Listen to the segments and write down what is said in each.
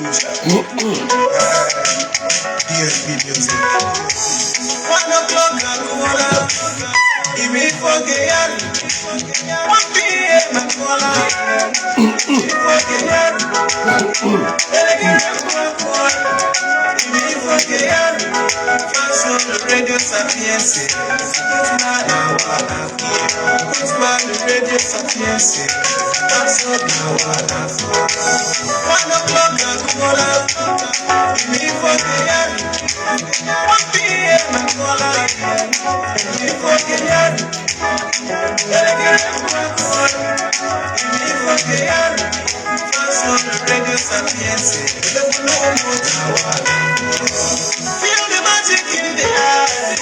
DSP music. 1 o'clock, Imi Fogeyan, 1 p.m. Imi Fogeyan, Imi Fogeyan, fans on the radio Sapiensi, the radio Sapiensi, fans on the 1 o'clock, Imi Fogeyan, 1 p.m. Imi Fogeyan, feel the magic in the eye.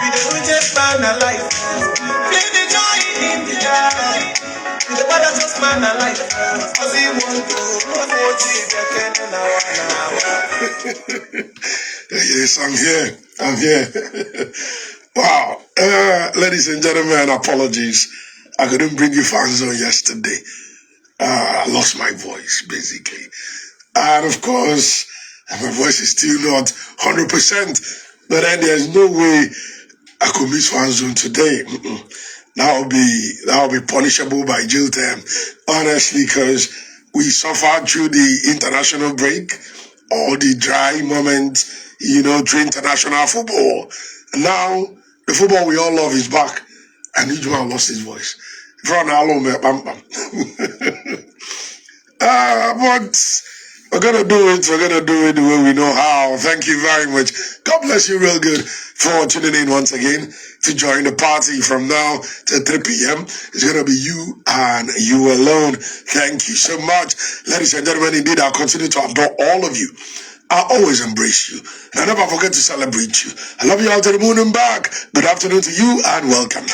We the richest man alive. Feel the joy in the eye. We the baddest man alive. Cause he won't go. Yes, I'm here. Wow. Ladies and gentlemen, apologies. I couldn't bring you fans on yesterday. I lost my voice, basically. And of course, my voice is still not 100%. But then there's no way I could miss Fan Zone today. That'll be punishable by jail term. Honestly, because we suffered through the international break, all the dry moments, through international football. And now, the football we all love is back. And each one lost his voice. But we're gonna do it the way we know how. Thank you very much. God bless you real good for tuning in once again to join the party from now to 3 p.m. It's gonna be you and you alone. Thank you so much. Ladies and gentlemen, indeed, I'll continue to adore all of you. I always embrace you. And I never forget to celebrate you. I love you all to the moon and back. Good afternoon to you and welcome.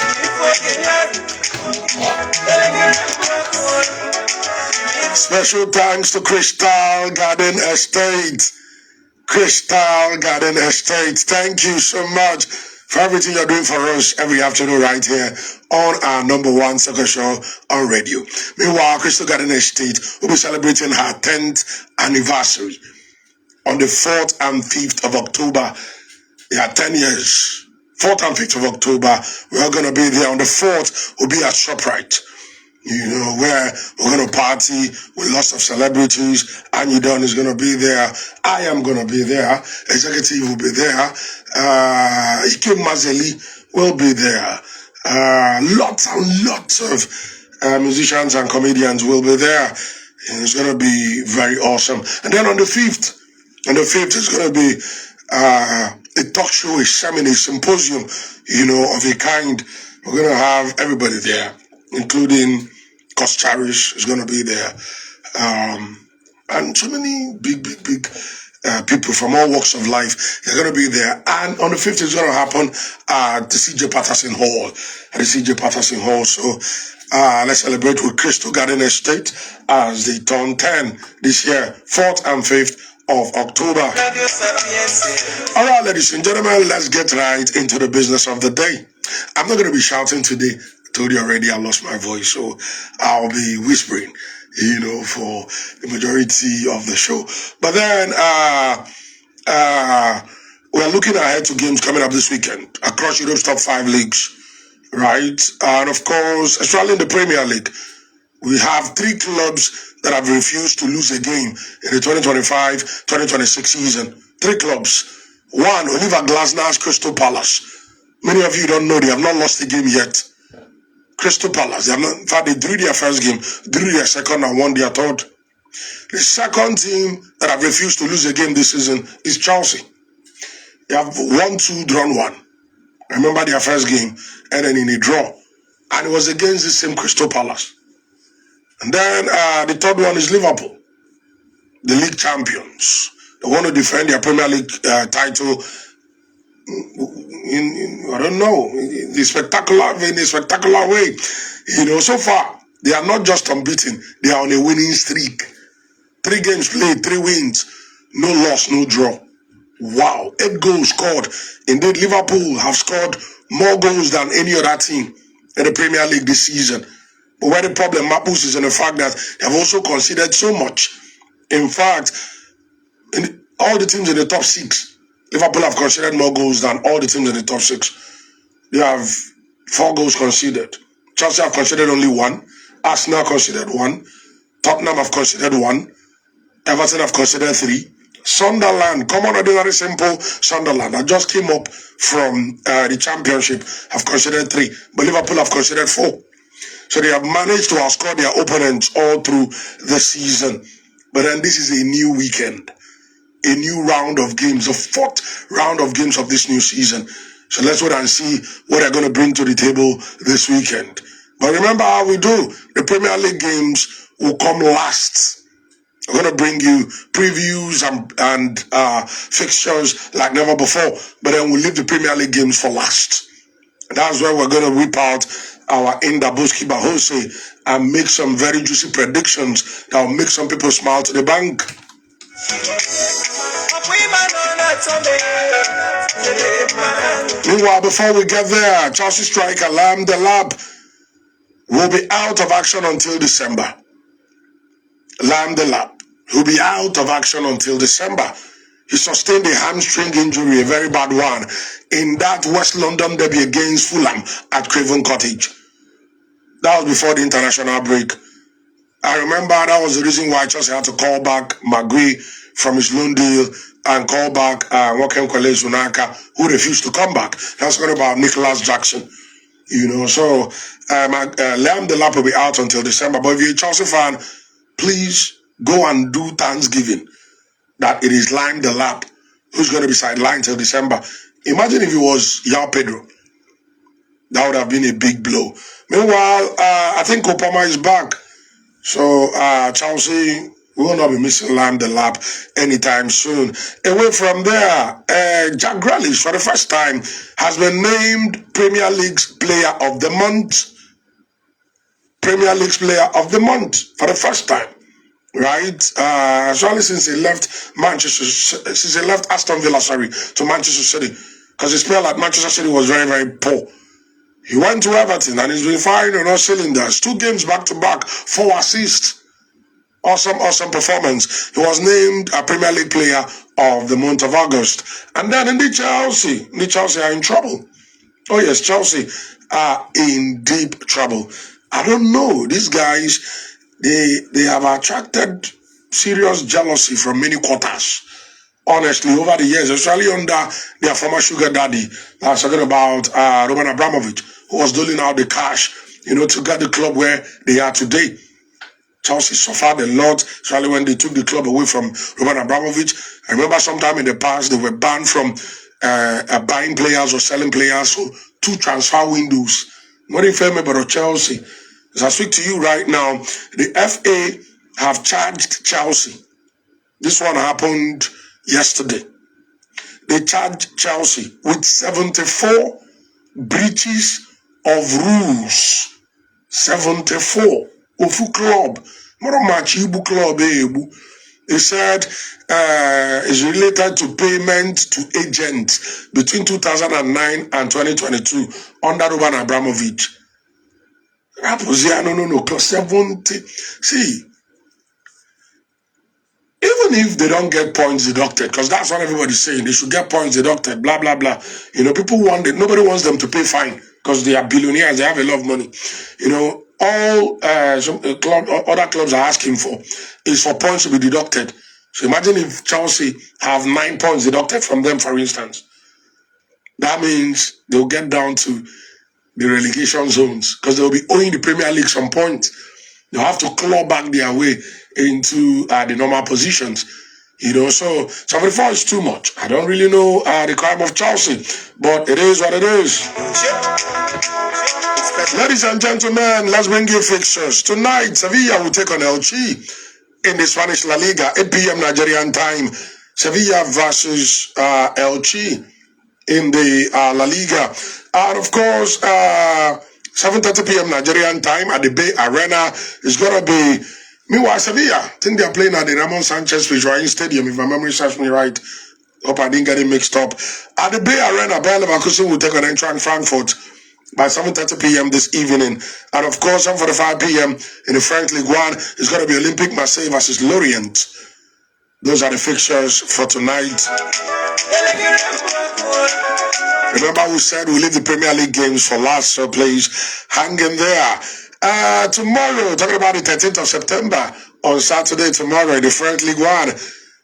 Special thanks to Crystal Garden Estate. Crystal Garden Estate. Thank you so much for everything you're doing for us every afternoon right here on our #1 soccer show on radio. Meanwhile, Crystal Garden Estate will be celebrating her 10th anniversary on the 4th and 5th of October. Yeah, 10 years. 4th and 5th of October. We're going to be there. On the 4th, we'll be at ShopRite. Where we're going to party with lots of celebrities. Anudon is going to be there. I am going to be there. Executive will be there. Ikem Mazeli will be there. Lots and lots of musicians and comedians will be there. And it's going to be very awesome. And then on the 5th, it's going to be a talk show, a seminar, a symposium, of a kind. We're going to have everybody there, including Cos Charish is going to be there. And so many big people from all walks of life, they're going to be there. And on the 5th, it's going to happen at the CJ Patterson Hall. So let's celebrate with Crystal Garden Estate as they turn 10 this year, 4th and 5th of October. All right, ladies and gentlemen, let's get right into the business of the day. I'm not going to be shouting today. I told you already I lost my voice, so I'll be whispering, for the majority of the show. But then we're looking ahead to games coming up this weekend across Europe's top 5 leagues, right? And of course, especially in the Premier League, we have 3 clubs that have refused to lose a game in the 2025-2026 season. 3 clubs. 1, Oliver Glasner's Crystal Palace. Many of you don't know they have not lost a game yet. Crystal Palace, they have not, in fact, they drew their first game, drew their second and won their third. The second team that have refused to lose a game this season is Chelsea. They have won 2, drawn 1. Remember their first game, and then in a draw. And it was against the same Crystal Palace. And then the third one is Liverpool, the league champions. They want to defend their Premier League title in a spectacular way. So far, they are not just unbeaten, they are on a winning streak. 3 games played, 3 wins, no loss, no draw. Wow, 8 goals scored. Indeed, Liverpool have scored more goals than any other team in the Premier League this season. But where the problem happens is in the fact that they have also conceded so much. In fact, All the teams in the top 6. Liverpool have conceded more goals than all the teams in the top 6. They have 4 goals conceded. Chelsea have conceded only 1. Arsenal conceded 1. Tottenham have conceded 1. Everton have conceded 3. Sunderland, common ordinary simple Sunderland, that just came up from the championship, have conceded 3. But Liverpool have conceded 4. So they have managed to outscore their opponents all through the season. But then this is a new weekend. A new round of games, the 4th round of games of this new season. So let's wait and see what they're going to bring to the table this weekend. But remember how we do. The Premier League games will come last. We're going to bring you previews and fixtures like never before. But then we'll leave the Premier League games for last. That's where we're going to whip out our Indabuski Bahose and make some very juicy predictions that will make some people smile to the bank. Meanwhile, before we get there, Chelsea striker Liam Delap will be out of action until December. Liam Delap will be out of action until December. He sustained a hamstring injury, a very bad one, in that West London derby against Fulham at Craven Cottage. That was before the international break. I remember that was the reason why Chelsea had to call back Magui from his loan deal and call back Wakem Kwele Zunaka, who refused to come back. That's talking about Nicholas Jackson. So Liam Delap will be out until December. But if you're a Chelsea fan, please go and do Thanksgiving that it is Liam Delap who's going to be sidelined till December. Imagine if it was João Pedro. That would have been a big blow. Meanwhile, I think Kopama is back. So Chelsea will not be missing Liam Delap anytime soon. Away from there, Jack Grealish, for the first time, has been named Premier League's Player of the Month. Premier League's Player of the Month for the first time, right? Especially since he left Aston Villa, to Manchester City, because his spell at Manchester City was very, very poor. He went to Everton and he's been firing on all cylinders. 2 games back-to-back, 4 assists. Awesome performance. He was named a Premier League Player of the month of August. And then in the Chelsea are in trouble. Oh yes, Chelsea are in deep trouble. I don't know. These guys, they have attracted serious jealousy from many quarters. Honestly, over the years, especially under their former sugar daddy, I was talking about Roman Abramovich, who was doling out the cash, to get the club where they are today. Chelsea suffered a lot, especially when they took the club away from Roman Abramovich. I remember sometime in the past, they were banned from buying players or selling players, so 2 transfer windows. Not in favor of Chelsea. As I speak to you right now, the FA have charged Chelsea. This one happened yesterday. They charged Chelsea with 74 breaches of rules. 74. Ofu club. Moromachi club. They said is related to payment to agents between 2009 and 2022 under Roman Abramovich. No. 70. See, even if they don't get points deducted, because that's what everybody's saying, they should get points deducted, blah, blah, blah. People want it. Nobody wants them to pay fine because they are billionaires. They have a lot of money. All other clubs are asking for is for points to be deducted. So imagine if Chelsea have 9 points deducted from them, for instance. That means they'll get down to the relegation zones because they'll be owing the Premier League some points. They'll have to claw back their way into the normal positions. So 74 is too much. I don't really know the crime of Chelsea, but it is what it is. Ladies and gentlemen, let's bring you fixtures. Tonight, Sevilla will take on Elche in the Spanish La Liga, 8 p.m. Nigerian time. Sevilla versus Elche in the La Liga. And of course, 7:30 p.m. Nigerian time at the Bay Arena is going to be. Meanwhile, Sevilla, I think they are playing at the Ramon Sanchez Pizjuan Stadium, if my memory serves me right. Hope I didn't get it mixed up. At the Bay Arena, Bayer Leverkusen will take on Eintracht Frankfurt by 7:30 p.m. this evening. And of course, 7:45 p.m. in the French Ligue 1 is going to be Olympique Marseille versus Lorient. Those are the fixtures for tonight. Remember, we said we leave the Premier League games for last, so please hang in there. Tomorrow, talking about the 13th of September, on Saturday, tomorrow, in the French League 1,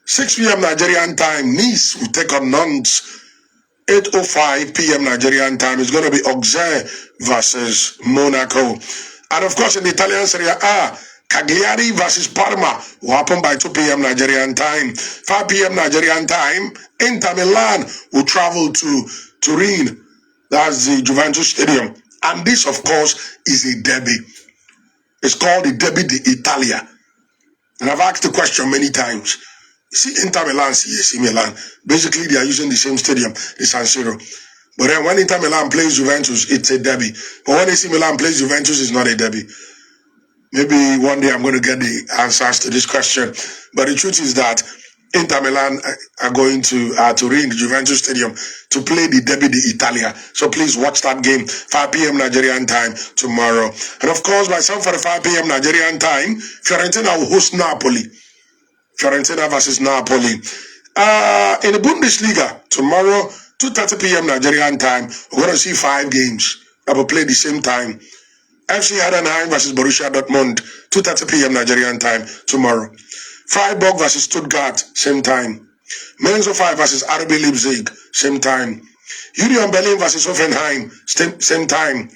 6 p.m. Nigerian time, Nice will take on Nantes. 8:05 p.m. Nigerian time is going to be Auxerre versus Monaco. And of course, in the Italian Serie A, Cagliari versus Parma will happen by 2 p.m. Nigerian time. 5 p.m. Nigerian time, Inter Milan will travel to Turin. That's the Juventus Stadium. And this, of course, is a derby. It's called the Derby d'Italia. And I've asked the question many times. You see, Inter Milan, AC Milan, basically they are using the same stadium, the San Siro. But then when Inter Milan plays Juventus, it's a derby. But when AC Milan plays Juventus, it's not a derby. Maybe one day I'm going to get the answers to this question. But the truth is that Inter Milan are going to Turin, the Juventus Stadium, to play the Derby d'Italia. So please watch that game, 5 p.m. Nigerian time tomorrow. And of course, by 7:45 p.m. Nigerian time, Fiorentina will host Napoli. Fiorentina versus Napoli. In the Bundesliga, tomorrow, 2:30 p.m. Nigerian time, we're going to see 5 games that will play the same time. FC Heidenheim versus Borussia Dortmund, 2:30 p.m. Nigerian time tomorrow. Freiburg versus Stuttgart, same time. Mainz 05 versus RB Leipzig, same time. Union Berlin versus Hoffenheim, same time.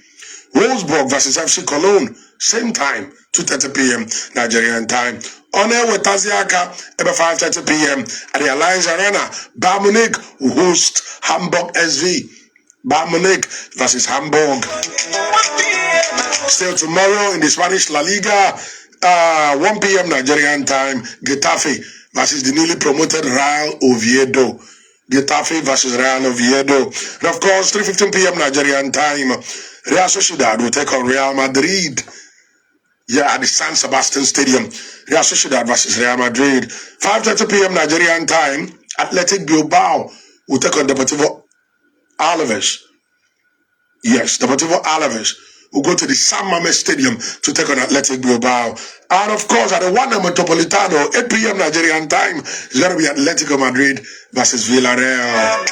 Wolfsburg versus FC Cologne, same time, 2:30 p.m. Nigerian time. On air with Taziaka, about 5:30 p.m. at the Alliance Arena. Bayern Munich will host Hamburg SV. Bayern Munich versus Hamburg. Still tomorrow in the Spanish La Liga, 1 p.m. Nigerian time, Getafe versus the newly promoted Real Oviedo. Getafe versus Real Oviedo. And of course, 3:15 p.m. Nigerian time, Real Sociedad will take on Real Madrid. Yeah, at the San Sebastian Stadium. Real Sociedad versus Real Madrid. 5:30 p.m. Nigerian time, Athletic Bilbao will take on Deportivo Alaves. Yes, Deportivo Alaves will go to the San Mamés Stadium to take on Athletic Bilbao. And of course, at the Wanda Metropolitano, 8 p.m. Nigerian time, it's going to be Atletico Madrid versus Villarreal.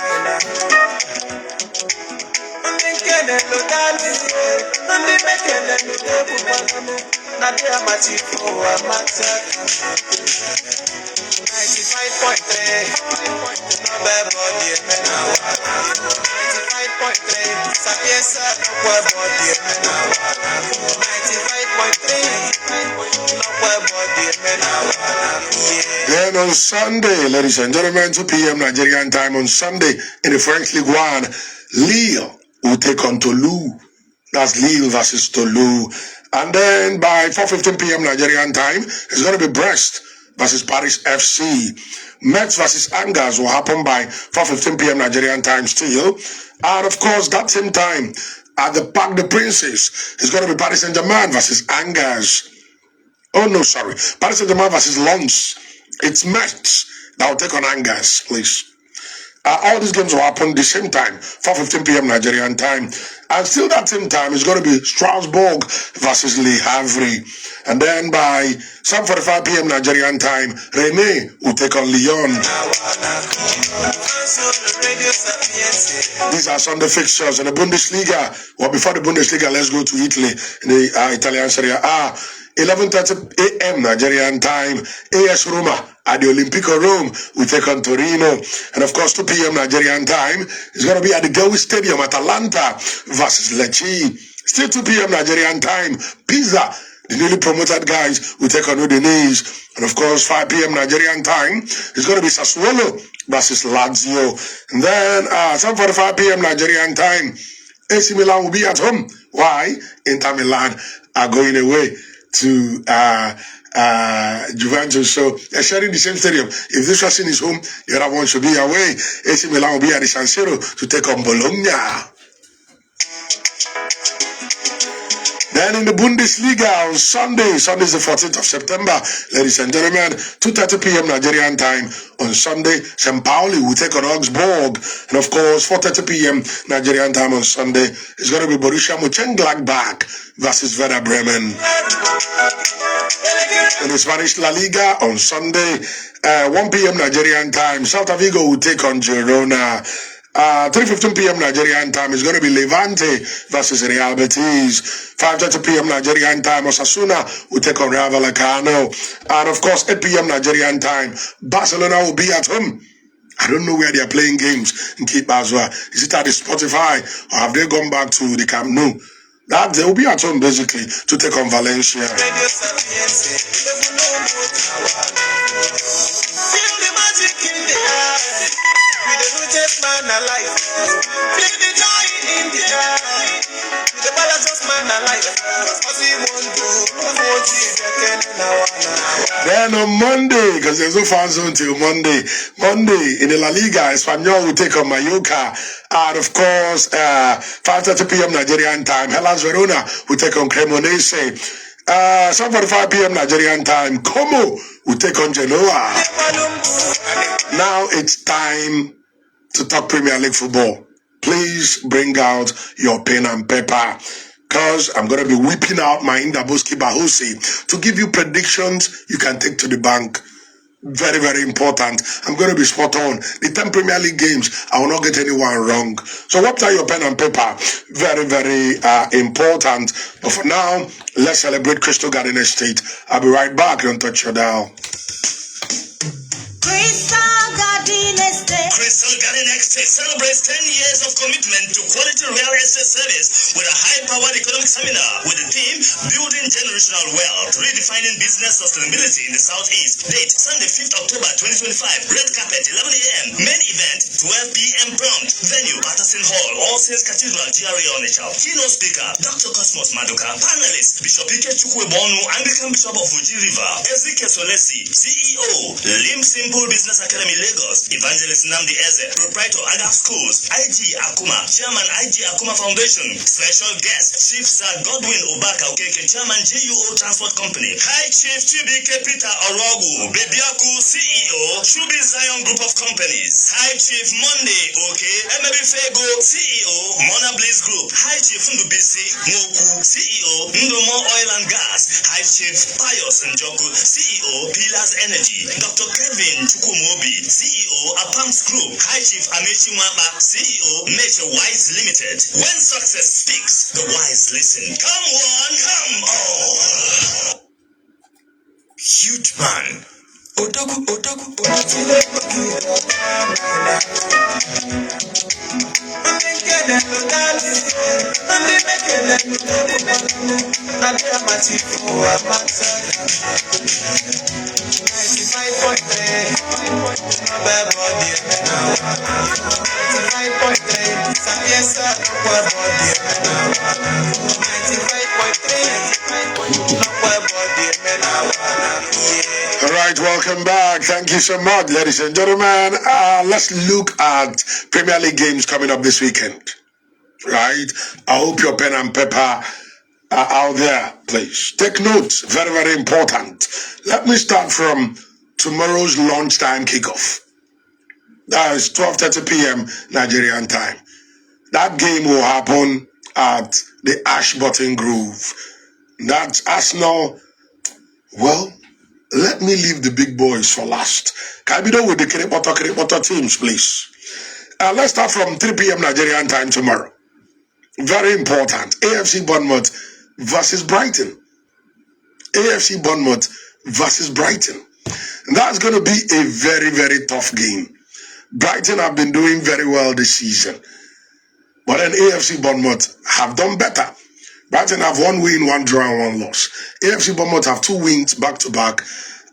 Then on Sunday, ladies and gentlemen, 2 p.m. Nigerian time on Sunday in the French League 1, Lille will take on Toulouse. That's Lille versus Toulouse. And then by 4:15 p.m. Nigerian time, it's going to be Brest versus Paris FC. Metz versus Angers will happen by 4:15 p.m. Nigerian time still. And of course, that same time, at the Parc des Princes, it's going to be Paris Saint-Germain versus Angers. Oh, no, sorry. Paris Saint-Germain versus Lens. It's Metz that will take on Angers, please. All these games will happen the same time, 4:15 p.m. Nigerian time. And still that same time, it's going to be Strasbourg versus Le Havre. And then by 7:45 p.m. Nigerian time, Rennes will take on Lyon. These are Sunday fixtures in the Bundesliga. Well, before the Bundesliga, let's go to Italy, in the Italian Serie A. 11:30 a.m. Nigerian time, AS Roma at the Olimpico Rome will take on Torino. And of course, 2 p.m. Nigerian time is going to be at the Gewi Stadium, Atalanta versus Lecce. Still 2 p.m. Nigerian time, Pisa, the newly promoted guys, will take on Udinese. And of course, 5 p.m. Nigerian time is going to be Sassuolo versus Lazio. And then 7:45 p.m. Nigerian time, AC Milan will be at home. Why? Inter Milan are going away to Juventus. So they're sharing the same stadium. If this person is home, the other one should be away. AC Milan will be at the San Siro to take on Bologna. Then in the Bundesliga on Sunday is the 14th of September, ladies and gentlemen, 2:30 p.m. Nigerian time on Sunday. St. Pauli will take on Augsburg. And of course, 4:30 p.m. Nigerian time on Sunday is going to be Borussia Mönchengladbach versus Werder Bremen. In the Spanish La Liga on Sunday, 1 p.m. Nigerian time, Celta Vigo will take on Girona. 3:15 p.m. Nigerian time is going to be Levante versus Real Betis. 5:30 p.m. Nigerian time, Osasuna will take on Rayo Vallecano. And of course, 8 p.m. Nigerian time, Barcelona will be at home. I don't know where they are playing games in Cape Baswa. Is it at the Spotify or have they gone back to the Camp Nou? That they will be at home basically to take on Valencia. Feel the magic in the air. We the richest man alive. Feel the joy in the air. We the baddest man alive. As we want to, then on Monday, because there's no fan zone till Monday in the La Liga, Espanyol will take on Mallorca. And of course, 5:30 p.m. Nigerian time, Hellas Verona will take on Cremonese. 7:45 p.m. Nigerian time, Como will take on Genoa. Now it's time to talk Premier League football. Please bring out your pen and paper, because I'm going to be whipping out my Indaboski Bahosi to give you predictions you can take to the bank. Very, very important. I'm going to be spot on. The 10 Premier League games, I will not get anyone wrong. So whip out your pen and paper. Very, very important. But for now, let's celebrate Crystal Garden Estate. I'll be right back. Don't touch your dial. Crystal Garden Estate celebrates 10 years of commitment to quality real estate service with a high-powered economic seminar with the theme Building Generational Wealth, Redefining Business Sustainability in the Southeast. Date Sunday, 5th October 2025. Red carpet, 11 a.m. Main event, 12 p.m. prompt. Venue, Patterson Hall, All Saints Cathedral, GRA Onitsha. Keynote speaker, Dr. Cosmos Maduka. Panelist, Bishop Ike Chukwebonu, Anglican Bishop of Fuji River. Ezekiel Solesi, CEO, Lim Simple Business Academy, Lagos. Evangelist Namdi Eze, Proprietor, Agap Schools. IG Akuma, Chairman IG Akuma Foundation. Special guest, Chief Sir Godwin Obaka Okeke, Chairman JUO Transport Company. High Chief Chibike Peter Orogu, Bebiaku CEO, Chubi Zion Group of Companies. High Chief Monday, Emebi Fego, CEO, Mona Blaze Group. High Chief Ndubisi Moku, CEO, Ndomo Oil and Gas. High Chief Pius Njoku, CEO, Pillars Energy. Dr. Kevin Chukwumobi, CEO, Apams Group. High Chief Amechi Mwaba, CEO, Nature Wise Limited. When success speaks, the wise listen. Come on, come on. Huge man. Otaku. All right, welcome back. Thank you so much, ladies and gentlemen. Let's look at Premier League games coming up this weekend. Right? I hope your pen and paper are out there, please. Take notes. Very, very important. Let me start from tomorrow's lunchtime kickoff. That is 12:30 p.m. Nigerian time. That game will happen at the Ashburton Grove. That's Arsenal. Well, let me leave the big boys for last. Can I be done with the Kiripota teams, please? Let's start from 3 p.m. Nigerian time tomorrow. Very important. AFC Bournemouth versus Brighton. AFC Bournemouth versus Brighton. That's going to be a very, very tough game. Brighton have been doing very well this season. But then AFC Bournemouth have done better. Brighton have 1 win, 1 draw, and 1 loss. AFC Bournemouth have 2 wins back-to-back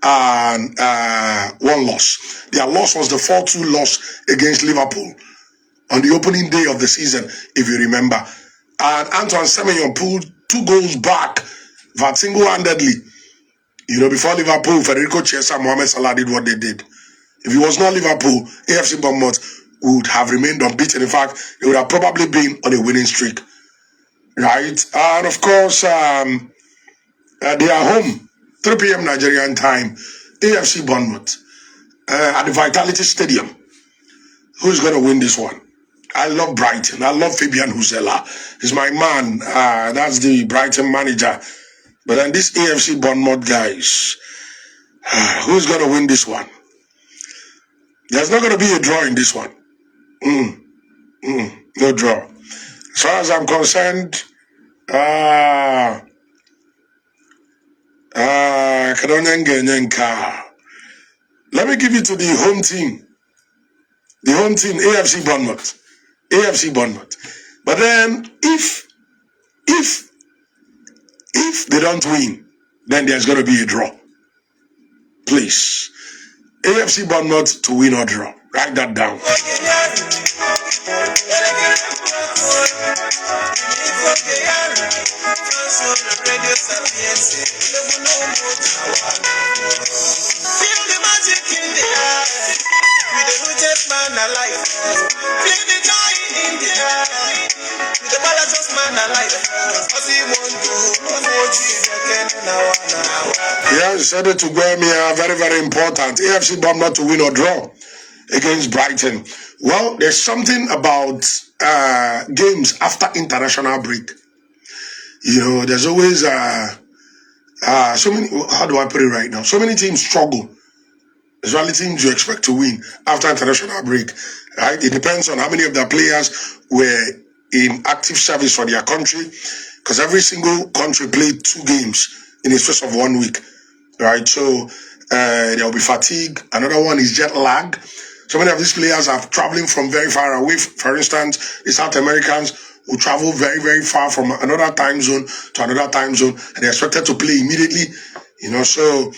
and 1 loss. Their loss was the 4-2 loss against Liverpool on the opening day of the season, if you remember. And Antoine Semenyo pulled 2 goals back that single-handedly. You know, before Liverpool, Federico Chiesa, Mohamed Salah did what they did. If it was not Liverpool, AFC Bournemouth would have remained unbeaten. In fact, they would have probably been on a winning streak. right? And of course, they are home, 3 p.m. Nigerian time, AFC Bournemouth, at the Vitality Stadium. Who's going to win this one? I love Brighton. I love Fabian Huzela. He's my man. That's the Brighton manager. But then this AFC Bournemouth guys, who's going to win this one? There's not going to be a draw in this one. No draw. As far as I'm concerned, let me give it to the home team. The home team, AFC Bournemouth. AFC Bournemouth. But then, if they don't win, then there's going to be a draw. Please. AFC Bournemouth to win or draw. Write that down. Feel the magic in the air. With the richest man alive. Feel the joy in the air. With the baddest man alive. As we want to. Yes, said it to Guemia, very, very important. AFC Bournemouth to win or draw against Brighton. Well, there's something about games after international break. You know, there's always so many, how do I put it right now? So many teams struggle. There's only teams you expect to win after international break, right? It depends on how many of their players were in active service for their country, because every single country played 2 games in the space of 1 week, right? So there will be fatigue. Another one is jet lag. So many of these players are traveling from very far away. For instance, the South Americans who travel very, very far from another time zone to another time zone, and they're expected to play immediately, you know. So,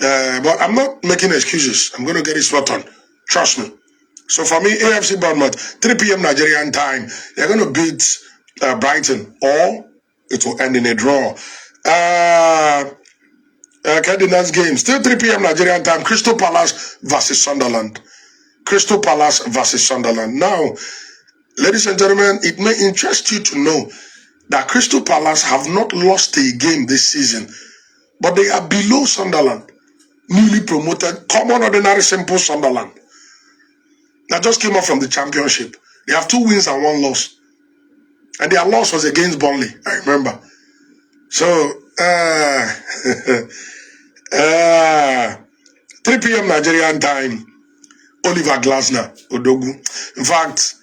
but I'm not making excuses. I'm going to get it spot on. Trust me. So for me, AFC Bournemouth, 3 p.m. Nigerian time, they're going to beat Brighton, or it will end in a draw. Cardinals game, still 3 p.m. Nigerian time, Crystal Palace versus Sunderland. Crystal Palace versus Sunderland. Now, ladies and gentlemen, it may interest you to know that Crystal Palace have not lost a game this season, but they are below Sunderland, newly promoted, common, ordinary, simple Sunderland. That just came up from the championship. They have 2 wins and 1 loss. And their loss was against Burnley, I remember. So, 3 p.m. Nigerian time, Oliver Glasner, Odogu. In fact,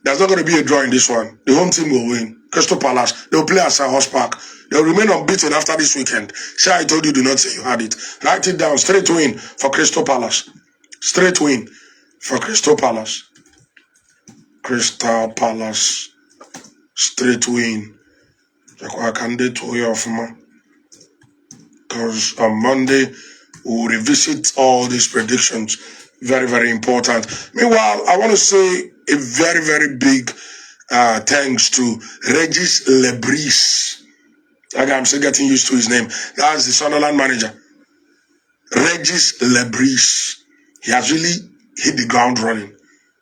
there's not going to be a draw in this one. The home team will win. Crystal Palace, they'll play at Selhurst Park. They'll remain unbeaten after this weekend. Say I told you, do not say you had it. Write it down. Straight win for Crystal Palace. Straight win for Crystal Palace. Crystal Palace. Straight win. Because on Monday, we'll revisit all these predictions. Very, very important. Meanwhile, I want to say a very, very big thanks to Regis Lebris. I'm still getting used to his name. That's the Sunderland manager. Regis Lebris. He has really hit the ground running.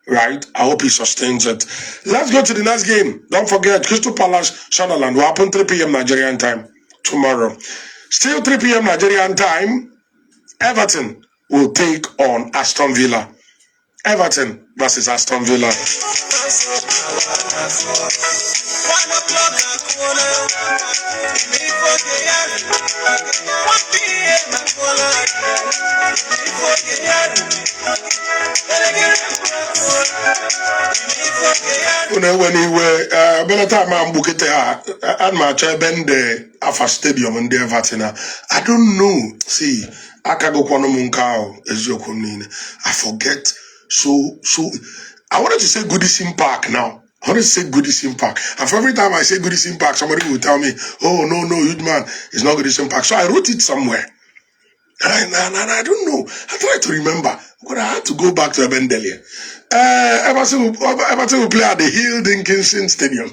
Right? I hope he sustains it. Let's go to the next game. Don't forget, Crystal Palace, Sunderland will happen 3 p.m. Nigerian time tomorrow. Still 3 p.m. Nigerian time, Everton will take on Aston Villa. Everton versus Aston Villa. When he were by the time I'm booking at my bend the Alpha Stadium in the Everton, I don't know. See, I can go Kwanomunkao as your community. I forget. So I wanted to say Goodison Park now. I wanted to say Goodison Park. And for every time I say Goodison Park, somebody will tell me, oh, no, huge man, it's not Goodison Park. So I wrote it somewhere. And I don't know. I tried to remember. But I had to go back to Ebendelia. Everton will play at the Hill Dinkinson Stadium.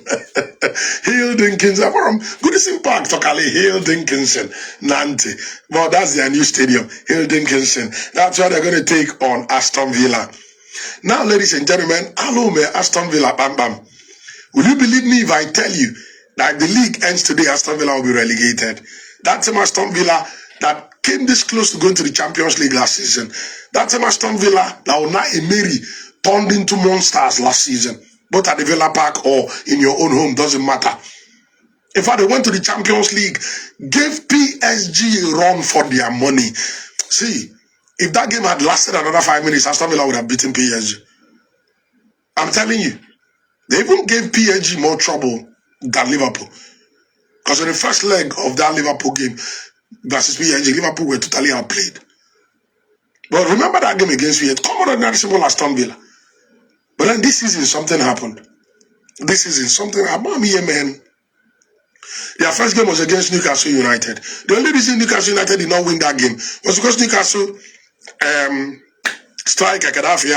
Hill Dinkinson. From Goodison Park, Tokale, Hill Dinkinson, Nanti. Well, that's their new stadium, Hill Dinkinson. That's where they're going to take on Aston Villa. Now, ladies and gentlemen, hello, me, Aston Villa, bam, bam. Will you believe me if I tell you Like the league ends today, Aston Villa will be relegated. That same Aston Villa that came this close to going to the Champions League last season. That same Aston Villa that Unai Emery turned into monsters last season. Both at the Villa Park or in your own home, doesn't matter. In fact, they went to the Champions League, gave PSG a run for their money. See, if that game had lasted another 5 minutes, Aston Villa would have beaten PSG. I'm telling you. They even gave PSG more trouble than Liverpool. Because in the first leg of that Liverpool game versus PSG, Liverpool were totally outplayed. But remember that game against PSG, come on, not simple Aston Villa. But then this season, something happened. This season, something happened. Man. Their first game was against Newcastle United. The only reason Newcastle United did not win that game was because Newcastle striker Gaddafi,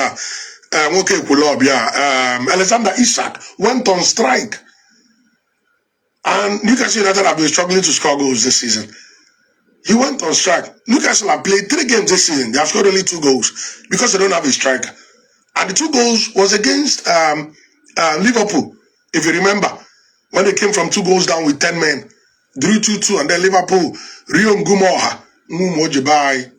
Alexander Isak went on strike. And Newcastle United have been struggling to score goals this season. He went on strike. Newcastle have played 3 games this season. They have scored only 2 goals because they don't have a striker. And the 2 goals was against Liverpool, if you remember. When they came from 2 goals down with 10 men, drew 2-2, and then Liverpool, Rio Ngumoha, Ngumojibai,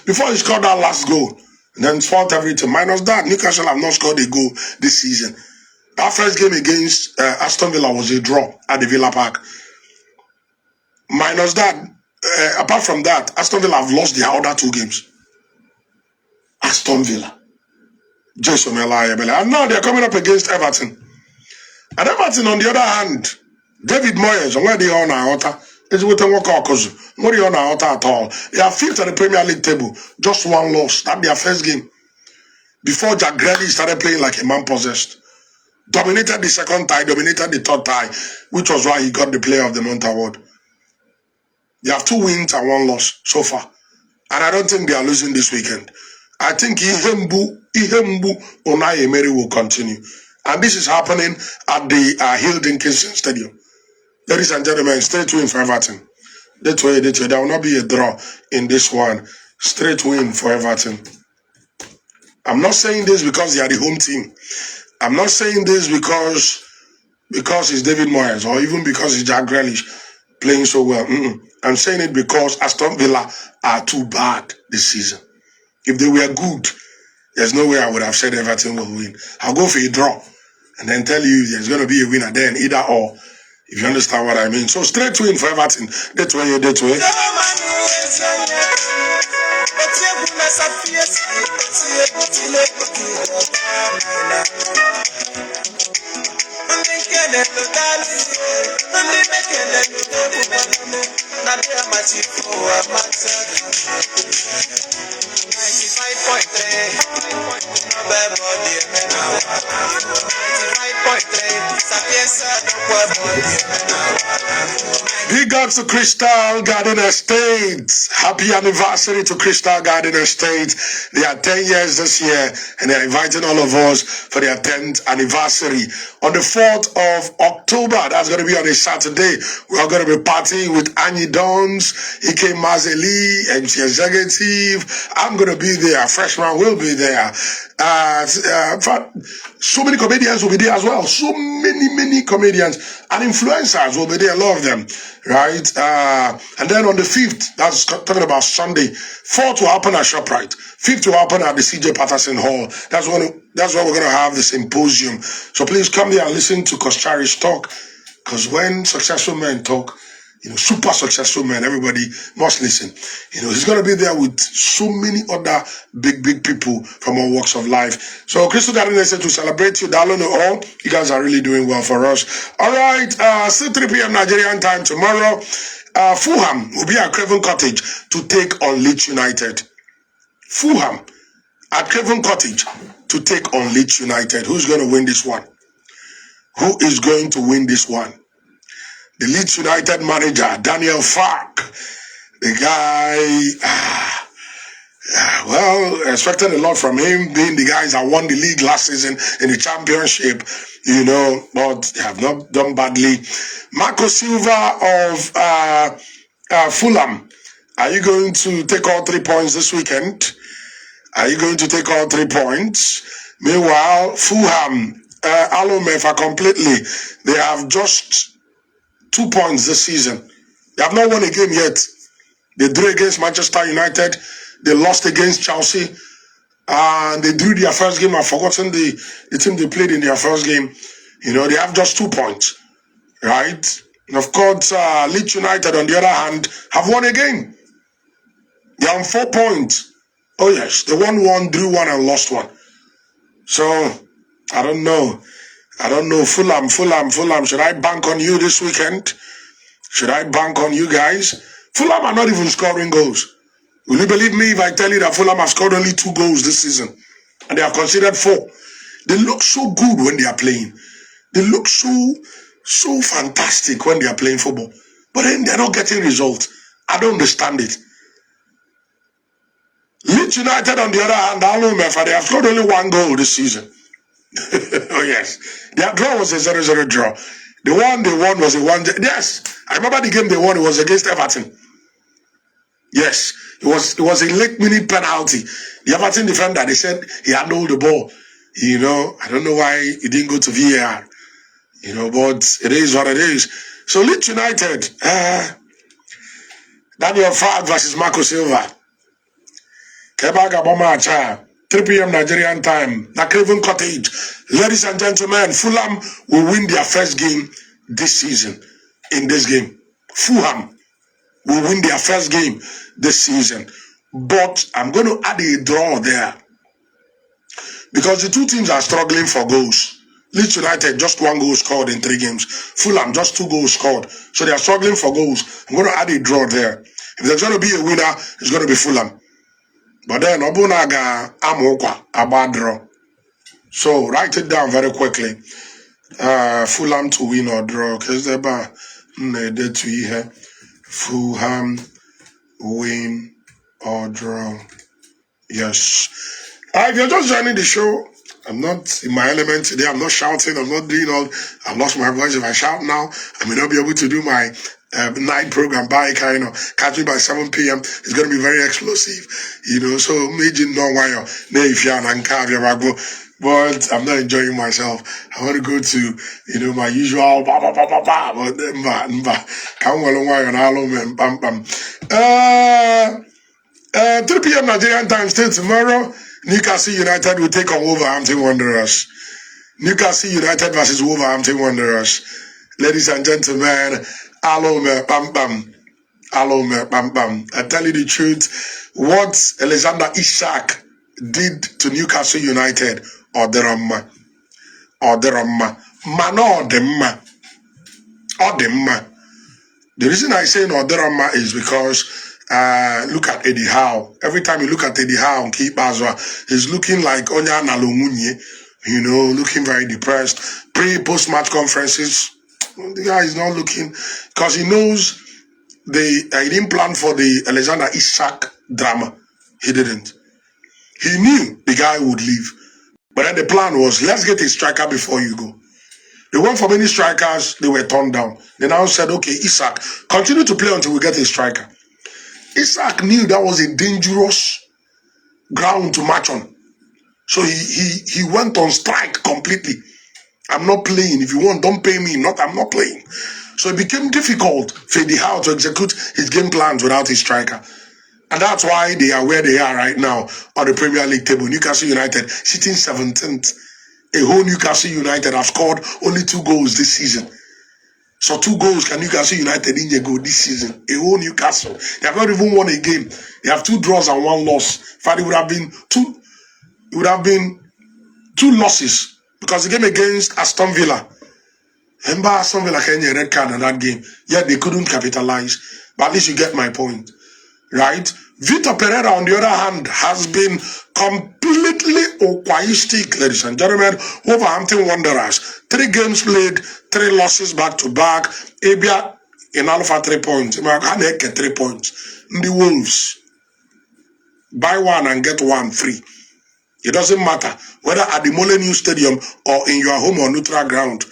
before he scored that last goal, and then fought everything. Minus that, Newcastle have not scored a goal this season. Our first game against Aston Villa was a draw at the Villa Park. Minus that, apart from that, Aston Villa have lost their other 2 games. Aston Villa. And now they're coming up against Everton. And Everton, on the other hand, David Moyes, where they are on our altar, is with a what are on our altar at all. They are 5th at the Premier League table, just 1 loss. That's their first game. Before Jack Grealish started playing like a man possessed. Dominated the 2nd tie, dominated the 3rd tie, which was why he got the Player of the Month award. They have 2 wins and 1 loss so far. And I don't think they are losing this weekend. I think Ihembu Unai Emery will continue. And this is happening at the Hill Dickinson Stadium. Ladies and gentlemen, straight win for Everton. That way. There will not be a draw in this one. Straight win for Everton. I'm not saying this because they are the home team. I'm not saying this because it's David Moyes or even because it's Jack Grealish playing so well. I'm saying it because Aston Villa are too bad this season. If they were good, there's no way I would have said Everton will win. I'll go for a draw and then tell you there's going to be a winner then, either or, if you understand what I mean. So straight win for Everton. That way. Big ups to Crystal Garden Estate. Happy anniversary to Crystal Garden Estate. They are 10 years this year, and they're inviting all of us for their 10th anniversary. On the 4th of October, that's going to be on a Saturday, we are going to be partying with Annie Dons, Ike Mazeli, MC Executive. I'm going to be there. Freshman will be there. So many comedians will be there as well. So many comedians and influencers will be there. A lot of them, right? And then on the 5th, that's talking about Sunday. 4th will happen at ShopRite. 5th will happen at the CJ Patterson Hall. That's when we're going to have the symposium. So please come there and listen to Koschari's talk. Because when successful men talk, super successful men, everybody must listen. He's going to be there with so many other big people from all walks of life. So Crystal Garden said to celebrate you, Dallon all. You guys are really doing well for us. All right, still 3 p.m. Nigerian time tomorrow. Fulham will be at Craven Cottage to take on Leeds United. Fulham at Craven Cottage to take on Leeds United. Who's going to win this one? Who is going to win this one? The Leeds United manager, Daniel Fark. The guy, expected a lot from him, being the guys that won the league last season in the championship, but they have not done badly. Marco Silva of Fulham. Are you going to take all 3 points this weekend? Are you going to take all 3 points? Meanwhile, Fulham, Alomefa completely. They have just 2 points this season. They have not won a game yet. They drew against Manchester United. They lost against Chelsea. And they drew their first game. I've forgotten the team they played in their first game. You know, they have just 2 points. Right? And of course, Leeds United, on the other hand, have won a game. They are on 4 points. Oh, yes. They won 1, drew 1, and lost 1. So, I don't know. Fulham. Should I bank on you this weekend? Should I bank on you guys? Fulham are not even scoring goals. Will you believe me if I tell you that Fulham have scored only 2 goals this season? And they have conceded 4. They look so good when they are playing. They look so fantastic when they are playing football. But then they're not getting results. I don't understand it. Leeds United, on the other hand, they have scored only 1 goal this season. Oh, yes. Their draw was a 0-0 draw. The one they won was a 1. Yes, I remember the game they won. It was against Everton. Yes, it was a late minute penalty. The Everton defender, they said he handled the ball. You know, I don't know why he didn't go to VAR. You know, but it is what it is. So Leeds United, Daniel Fark versus Marco Silva. Kebaga Bomacha, 3 p.m. Nigerian time, na Craven Cottage. Ladies and gentlemen, Fulham will win their first game this season. In this game, Fulham will win their first game this season. But I'm going to add a draw there. Because the 2 teams are struggling for goals. Leeds United, just 1 goal scored in 3 games. Fulham, just 2 goals scored. So they are struggling for goals. I'm going to add a draw there. If there's going to be a winner, it's going to be Fulham. But then, Obunaga, Amokwa, a bad draw. So, write it down very quickly. Fulham to win or draw. Fulham win or draw. Yes. If you're just joining the show, I'm not in my element today. I'm not shouting. I'm not doing all. I've lost my voice. If I shout now, I may not be able to do my night program by kind of catch me by 7 p.m. It's going to be very explosive, you know. So, but I'm not enjoying myself. I want to go to, you know, my usual but 3 p.m. Nigerian time still tomorrow. Newcastle United will take on Wolverhampton Wanderers. Newcastle United versus Wolverhampton Wanderers. Ladies and gentlemen, Alome Bam Bam. Alome Bam Bam. I tell you the truth, what Alexander Isak did to Newcastle United, Odemma. The reason I say Odemma is because look at Eddie Howe. Every time you look at Eddie Howe and Keep Azwa, he's looking like Onya Nalomunye, you know, looking very depressed. Post-match conferences, the guy is not looking, because he knows he didn't plan for the Alexander Isak drama. He didn't. He knew the guy would leave. But then the plan was, let's get a striker before you go. They went for many strikers, they were turned down. They now said, okay, Isak, continue to play until we get a striker. Isak knew that was a dangerous ground to match on. So he went on strike completely. I'm not playing. If you want, don't pay me. I'm not playing. So it became difficult for Eddie Howe to execute his game plans without his striker. And that's why they are where they are right now on the Premier League table. Newcastle United sitting 17th. A whole Newcastle United have scored only 2 goals this season. So 2 goals can Newcastle United in go this season. A whole Newcastle. They have not even won a game. They have 2 draws and 1 loss. In fact, it would have been 2 losses. Because the game against Aston Villa. Remember Aston Villa getting a red card in that game. Yet they couldn't capitalize. But at least you get my point. Right? Vitor Pereira, on the other hand, has been completely aquaistic, ladies and gentlemen. Wolverhampton Wanderers. 3 games played, 3 losses back to back. Abia in Alpha 3 points. 3 points. The Wolves. Buy 1 and get 1 free. It doesn't matter whether at the Molineux Stadium or in your home or neutral ground.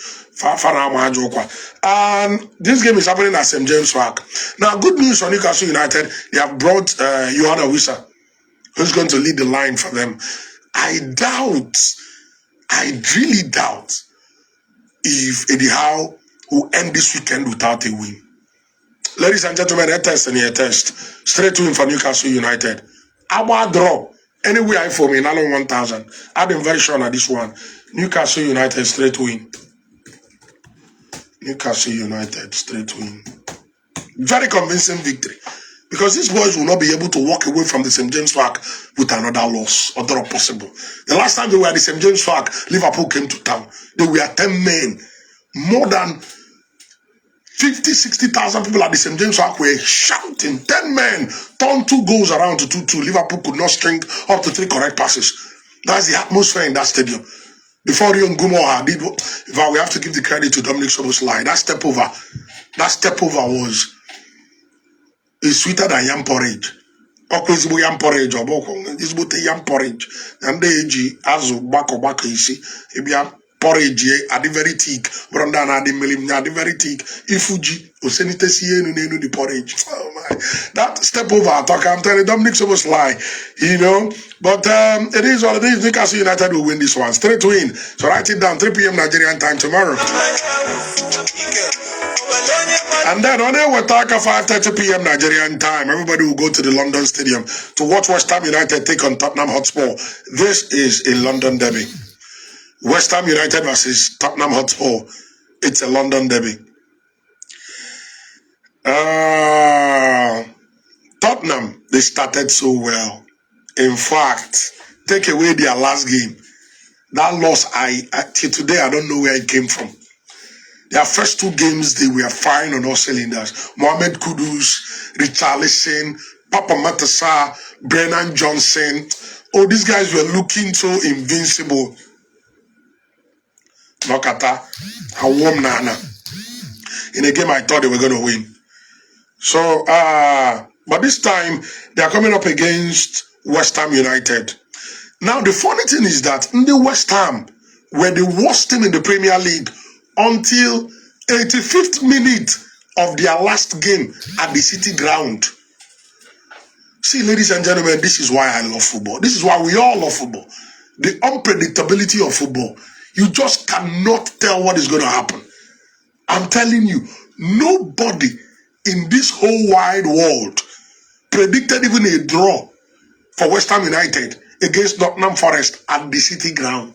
And this game is happening at St. James Park. Now, good news for Newcastle United. They have brought Johanna Wissa, who's going to lead the line for them. I really doubt if Eddie Howe will end this weekend without a win. Ladies and gentlemen, a test and a test. Straight win for Newcastle United. Our draw. Anyway, I for me, in 1,000. I've been very sure on this one. Newcastle United straight win. Newcastle United straight win. Very convincing victory. Because these boys will not be able to walk away from the St. James Park with another loss or draw possible. The last time they were at the St. James Park, Liverpool came to town. They were 10 men. More than 50, 60,000 people at the St. James Park were shouting. 10 men turned 2 goals around to 2-2. Liverpool could not string up to 3 correct passes. That's the atmosphere in that stadium. Before Rion Gumoha did, we have to give the credit to Dominic Szoboszlai. That step over was sweeter than yam porridge. Okwezibo yam porridge or boko. This both yam porridge. And the AG azu bako you see. Ebia porridge at the very thick. Branda na the milim na the very thick. Ifuji osenite siye nu the porridge. Oh my! That step over talk. I'm telling Dominic Szoboszlai, you know. But it is what it is. Newcastle United will win this one. Straight win. So write it down. 3 p.m. Nigerian time tomorrow. And then on Wataka 5:30 p.m. Nigerian time, everybody will go to the London Stadium to watch West Ham United take on Tottenham Hotspur. This is a London derby. West Ham United versus Tottenham Hotspur. It's a London derby. Tottenham, they started so well. In fact, take away their last game. That loss, till today, I don't know where it came from. Their first 2 games, they were firing on all cylinders. Mohamed Kudus, Richarlison, Papa Matassa, Brennan Johnson. Oh, these guys were looking so invincible. Nokata, Hawom Nana. In a game, I thought they were going to win. So, but this time, they are coming up against West Ham United. Now, the funny thing is that in the West Ham were the worst team in the Premier League until 85th minute of their last game at the City ground. See, ladies and gentlemen, this is why I love football. This is why we all love football. The unpredictability of football. You just cannot tell what is going to happen. I'm telling you, nobody in this whole wide world predicted even a draw for West Ham United against Nottingham Forest at the City ground.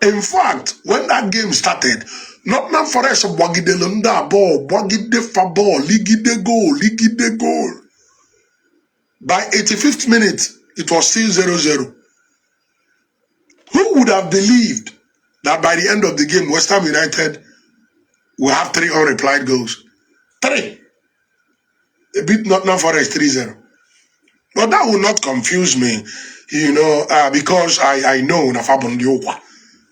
In fact, when that game started, Nottingham Forest wagide lunda ball, wagide fa ball, ligide goal. By 85th minute, it was still 0-0. Who would have believed that by the end of the game, West Ham United will have 3 unreplied goals? 3. They beat Nottingham Forest 3-0. But that will not confuse me, you know, because I know Nafabon Diokwa.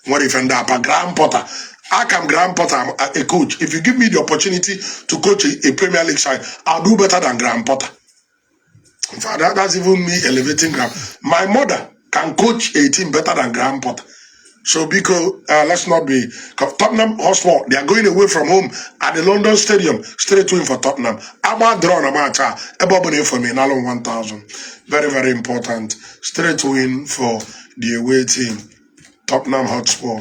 What if Graham Potter? I am Graham Potter, I'm a coach. If you give me the opportunity to coach a Premier League side, I'll do better than Graham Potter. In fact, that's even me elevating Graham. My mother can coach a team better than Graham Potter. So because let's not be Tottenham Hotspur, they are going away from home at the London Stadium, straight win for Tottenham. About draw na matcha, ebobone for me, 1,000. Very, very important. Straight win for the away team, Tottenham Hotspur.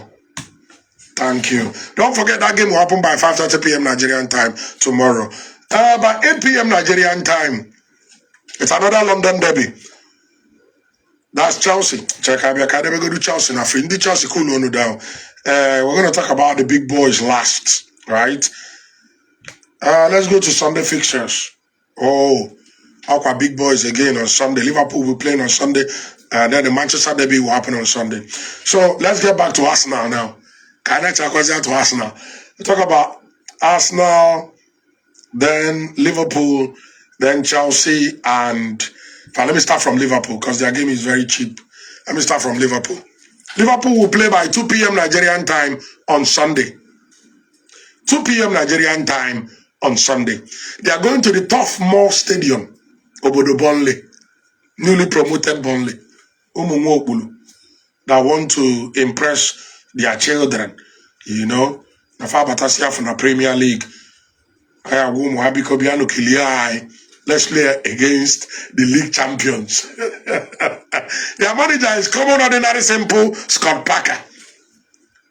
Thank you. Don't forget that game will happen by 5:30 p.m. Nigerian time tomorrow. By 8 p.m. Nigerian time, it's another London derby. That's Chelsea. Check out the academy. Go to Chelsea now. In the Chelsea, cool no down. We're going to talk about the big boys last, right? Let's go to Sunday fixtures. Oh, our big boys again on Sunday. Liverpool will be playing on Sunday. Then the Manchester derby will happen on Sunday. So let's get back to Arsenal now. Can I talk to Arsenal? We talk about Arsenal, then Liverpool, then Chelsea, and let me start from Liverpool because their game is very cheap. Let me start from Liverpool. Liverpool will play by 2 p.m. Nigerian time on Sunday. 2 p.m. Nigerian time on Sunday. They are going to the Turf Moor Stadium, Obodo Burnley, newly promoted Burnley, Umumu that want to impress their children, you know. Nafa Batasia from the Premier League. Let's play against the league champions. Their manager is common, ordinary, simple Scott Parker.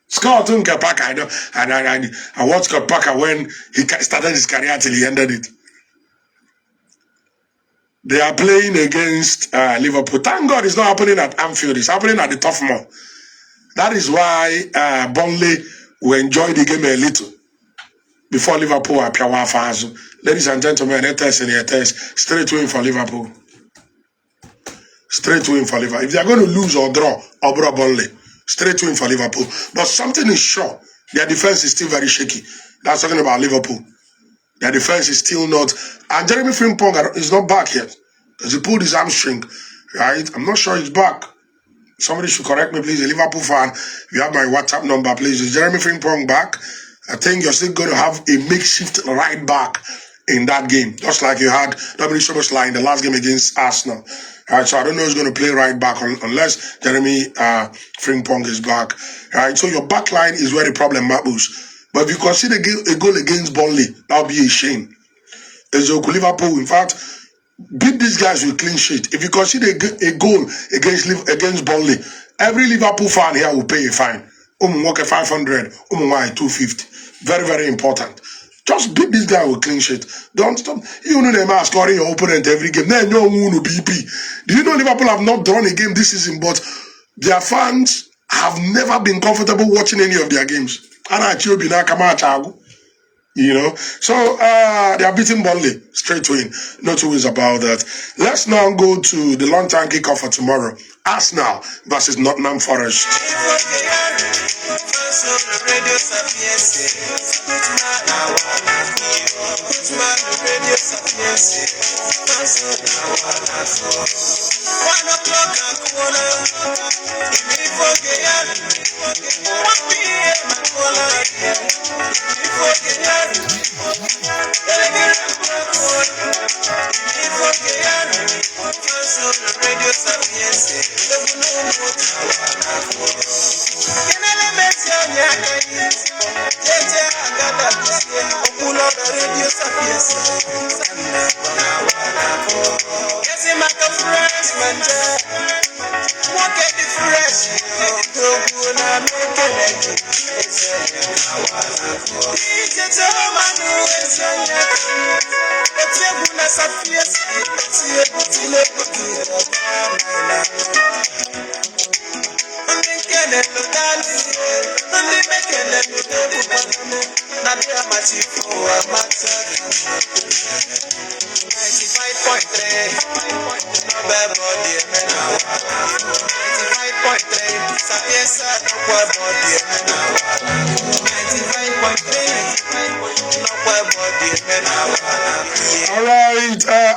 Scott Parker, I know, and I watched Scott Parker when he started his career till he ended it. They are playing against Liverpool. Thank God it's not happening at Anfield. It's happening at the Turf Moor. That is why Burnley will enjoy the game a little before Liverpool appear. Ladies and gentlemen, straight win for Liverpool. Straight win for Liverpool. If they are going to lose or draw Burnley, straight win for Liverpool. But something is sure. Their defense is still very shaky. That's talking about Liverpool. Their defense is still not. And Jeremy Frimpong is not back yet. Because he pulled his hamstring. Right? I'm not sure he's back. Somebody should correct me, please. A Liverpool fan. If you have my WhatsApp number, please. Is Jeremy Frimpong back? I think you're still going to have a makeshift right back in that game. Just like you had Dominic Szoboszlai in the last game against Arsenal. Right, so I don't know who's going to play right back unless Jeremy Frimpong is back. Right, so your back line is where the problem matters. But if you consider a goal against Burnley, that would be a shame. Liverpool, in fact, beat these guys with clean sheet. If you consider a goal against Burnley, every Liverpool fan here will pay a fine. 500, 250. Very, very important. Just beat this guy with clean sheet. Don't stop. You know them are scoring your opponent every game. Then no one BP. Do you know Liverpool have not drawn a game this season, but their fans have never been comfortable watching any of their games. You know, so they are beating Burnley straight win. No two ways about that. Let's now go to the long time kickoff for tomorrow. Arsenal versus Nottingham Forest.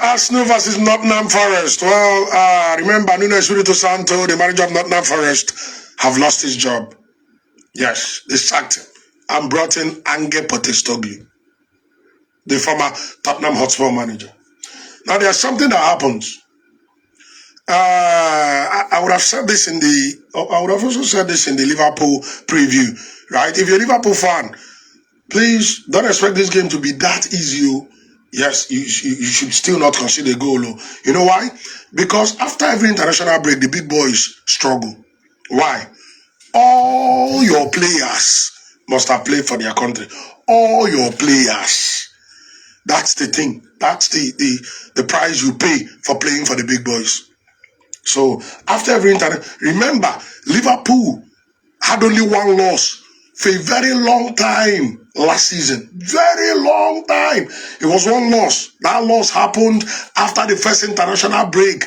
Arsenal versus Nottingham Forest. Well, remember, Nuno Espirito Santo, the manager of Nottingham Forest, have lost his job. Yes, they sacked him and brought in Ange Postecoglou, the former Tottenham Hotspur manager. Now, there's something that happens. I would have said this I would have also said this in the Liverpool preview, right? If you're a Liverpool fan, please don't expect this game to be that easy. Yes, you should still not consider a goal. You know why? Because after every international break, the big boys struggle. Why? All your players must have played for their country. All your players. That's the thing. That's the price you pay for playing for the big boys. So after every remember, Liverpool had only one loss for a very long time last season. Very long time. It was one loss. That loss happened after the first international break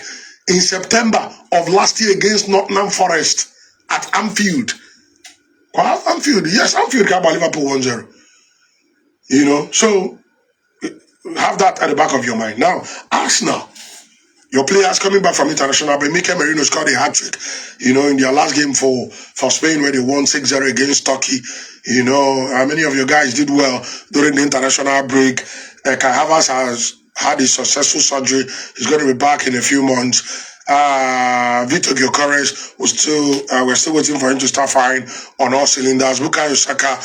in September of last year against Nottingham Forest at Anfield. Anfield, yes, Anfield got by Liverpool 1-0. You know, so have that at the back of your mind. Now, Arsenal, your players coming back from international break. Mikel Merino scored a hat-trick, you know, in their last game for Spain where they won 6-0 against Turkey. You know, many of your guys did well during the international break. Kai Havertz has had a successful surgery. He's going to be back in a few months. Victor Gyökeres we're still waiting for him to start firing on all cylinders. Bukayo Saka,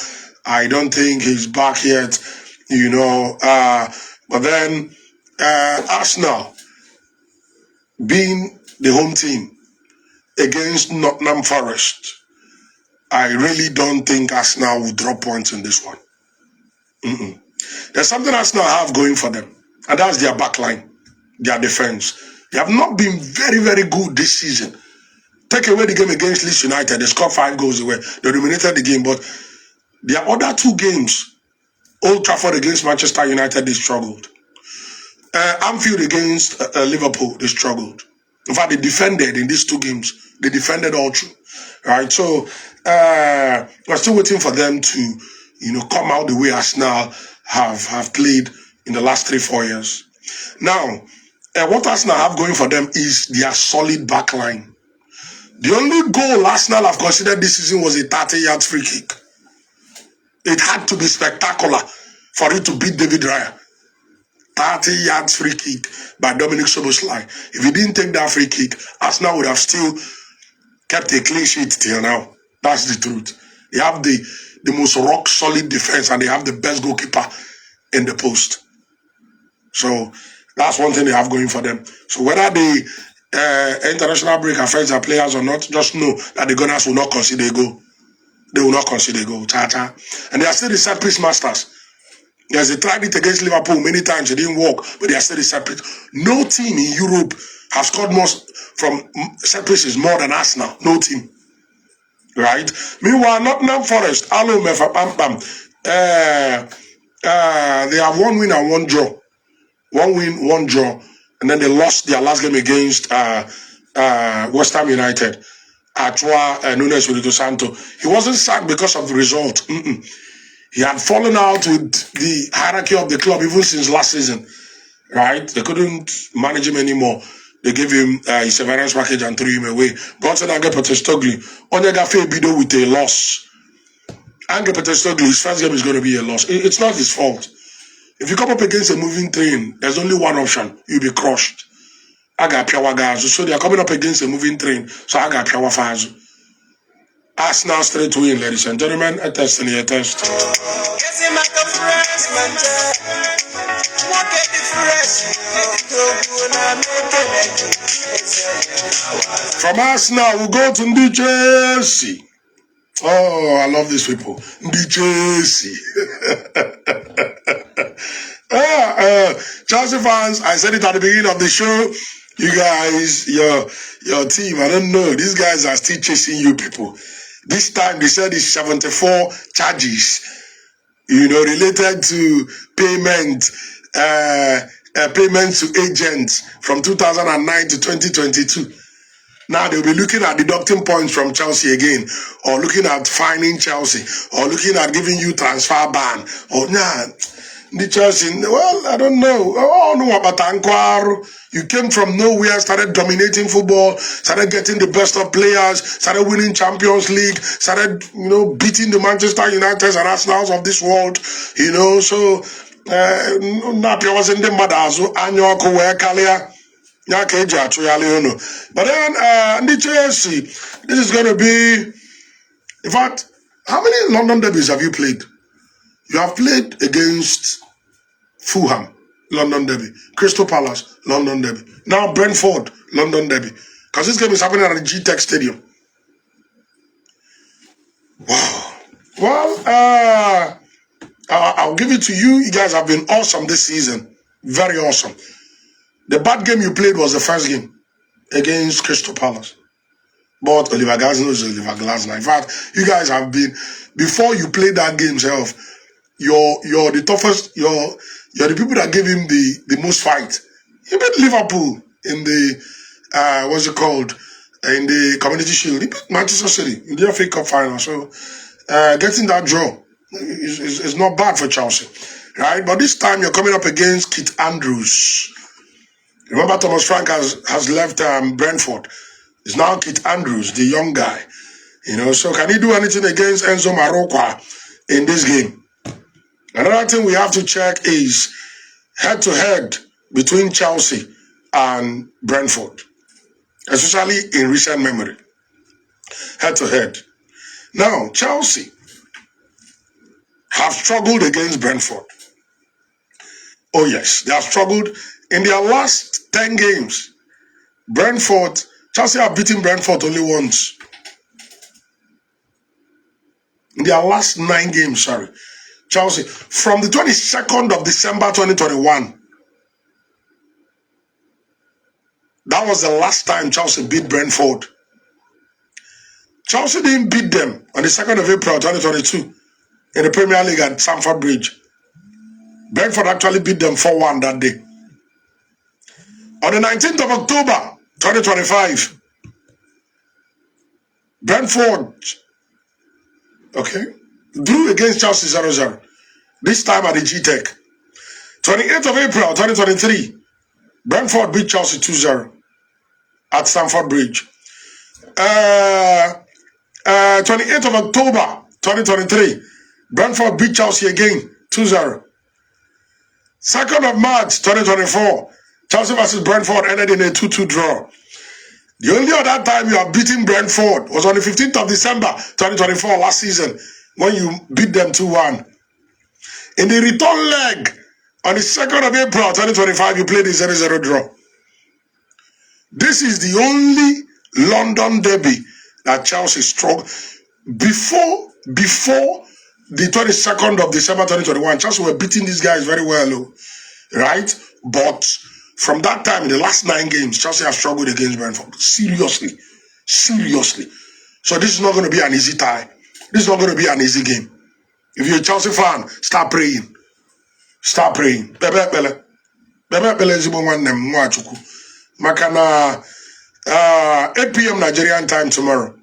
I don't think he's back yet, you know. But then Arsenal, being the home team against Nottingham Forest, I really don't think Arsenal will drop points in this one. There's something Arsenal have going for them, and that's their backline, their defense. They have not been very, very good this season. Take away the game against Leeds United, they scored 5 goals away. They dominated the game, but their other 2 games, Old Trafford against Manchester United, they struggled. Anfield against Liverpool, they struggled. In fact, they defended in these 2 games. They defended all through. Right? So, we're still waiting for them to, come out the way Arsenal have played in the last 3-4 years. Now, what Arsenal have going for them is their solid backline. The only goal Arsenal have considered this season was a 30-yard free kick. It had to be spectacular for it to beat David Raya. 30 yards free kick by Dominic Szoboszlai. If he didn't take that free kick, Arsenal would have still kept a clean sheet till now. That's the truth. They have the most rock-solid defense, and they have the best goalkeeper in the post. So that's one thing they have going for them. So whether the international break affects their players or not, just know that the Gunners will not concede a goal. They will not concede a goal. Ta-ta. And they are still the set piece masters. Yes, they tried it against Liverpool many times. It didn't work, but they are still the set piece. No team in Europe have scored more from set pieces more than Arsenal. No team. Right? Meanwhile, Nottingham Forest, Alo Mefa Pam Pam. They have 1 win and 1 draw. 1 win, 1 draw. And then they lost their last game against West Ham United. Artua Nunes Espirito Santo. He wasn't sacked because of the result. He had fallen out with the hierarchy of the club even since last season. Right? They couldn't manage him anymore. They gave him his severance package and threw him away. Godson Ange Postecoglou. Onyega Febido with a loss. Ange Postecoglou, his first game is going to be a loss. It's not his fault. If you come up against a moving train, there's only one option. You'll be crushed. Aga Piawa Gazu. So they are coming up against a moving train. So Aga Piawa Fazu. Arsenal straight win, ladies and gentlemen. A test and a test. From Arsenal, we'll go to New Jersey. Oh, I love these people. New Jersey. Chelsea fans, I said it at the beginning of the show. You guys, your team, I don't know. These guys are still chasing you people. This time they said it's 74 charges, related to payment to agents from 2009 to 2022. Now they'll be looking at deducting points from Chelsea again, or looking at fining Chelsea, or looking at giving you transfer ban, or the Chelsea, well, I don't know. Oh, no, about Anquaro. You came from nowhere, started dominating football, started getting the best of players, started winning Champions League, started, beating the Manchester United and Arsenals of this world, so, Napia was in the Madazo, Anyoko, where Kalia, but then, the Chelsea, this is going to be, in fact, how many London derbies have you played? You have played against Fulham, London derby. Crystal Palace, London derby. Now Brentford, London derby. Because this game is happening at the G-Tech Stadium. Wow. Well, I'll give it to you. You guys have been awesome this season. Very awesome. The bad game you played was the first game against Crystal Palace. But Oliver Glasner is Oliver Glasner. In fact, you guys have been, before you played that game yourself, you're the toughest, you're the people that gave him the most fight. He beat Liverpool in the, in the Community Shield. He beat Manchester City in the FA Cup final. So, getting that draw is not bad for Chelsea, right? But this time you're coming up against Keith Andrews. Remember, Thomas Frank has left Brentford. It's now Keith Andrews, the young guy. So can he do anything against Enzo Marokwa in this game? Another thing we have to check is head-to-head between Chelsea and Brentford, especially in recent memory. Head-to-head. Now, Chelsea have struggled against Brentford. Oh yes, they have struggled in their last 10 games. Chelsea have beaten Brentford only once. In their last 9 games, Chelsea, from the 22nd of December 2021, that was the last time Chelsea beat Brentford. Chelsea didn't beat them on the 2nd of April 2022 in the Premier League at Stamford Bridge. Brentford actually beat them 4-1 that day. On the 19th of October 2025, Brentford, drew against Chelsea 0-0. This time at the G-Tech. 28th of April 2023, Brentford beat Chelsea 2-0 at Stamford Bridge. 28th of October 2023, Brentford beat Chelsea again 2-0. 2nd of March 2024, Chelsea versus Brentford ended in a 2-2 draw. The only other time you have beaten Brentford was on the 15th of December 2024 last season when you beat them 2-1. In the return leg on the 2nd of April 2025, you played a 0-0 draw. This is the only London derby that Chelsea struck before the 22nd of December 2021. Chelsea were beating these guys very well, right? But from that time, in the last 9 games, Chelsea have struggled against Brentford. Seriously. So this is not going to be an easy tie. This is not going to be an easy game. If you're a Chelsea fan, start praying. Start praying. Bebe zibo nwanne m Nwachukwu. Maka na 8 p.m. Nigerian time tomorrow.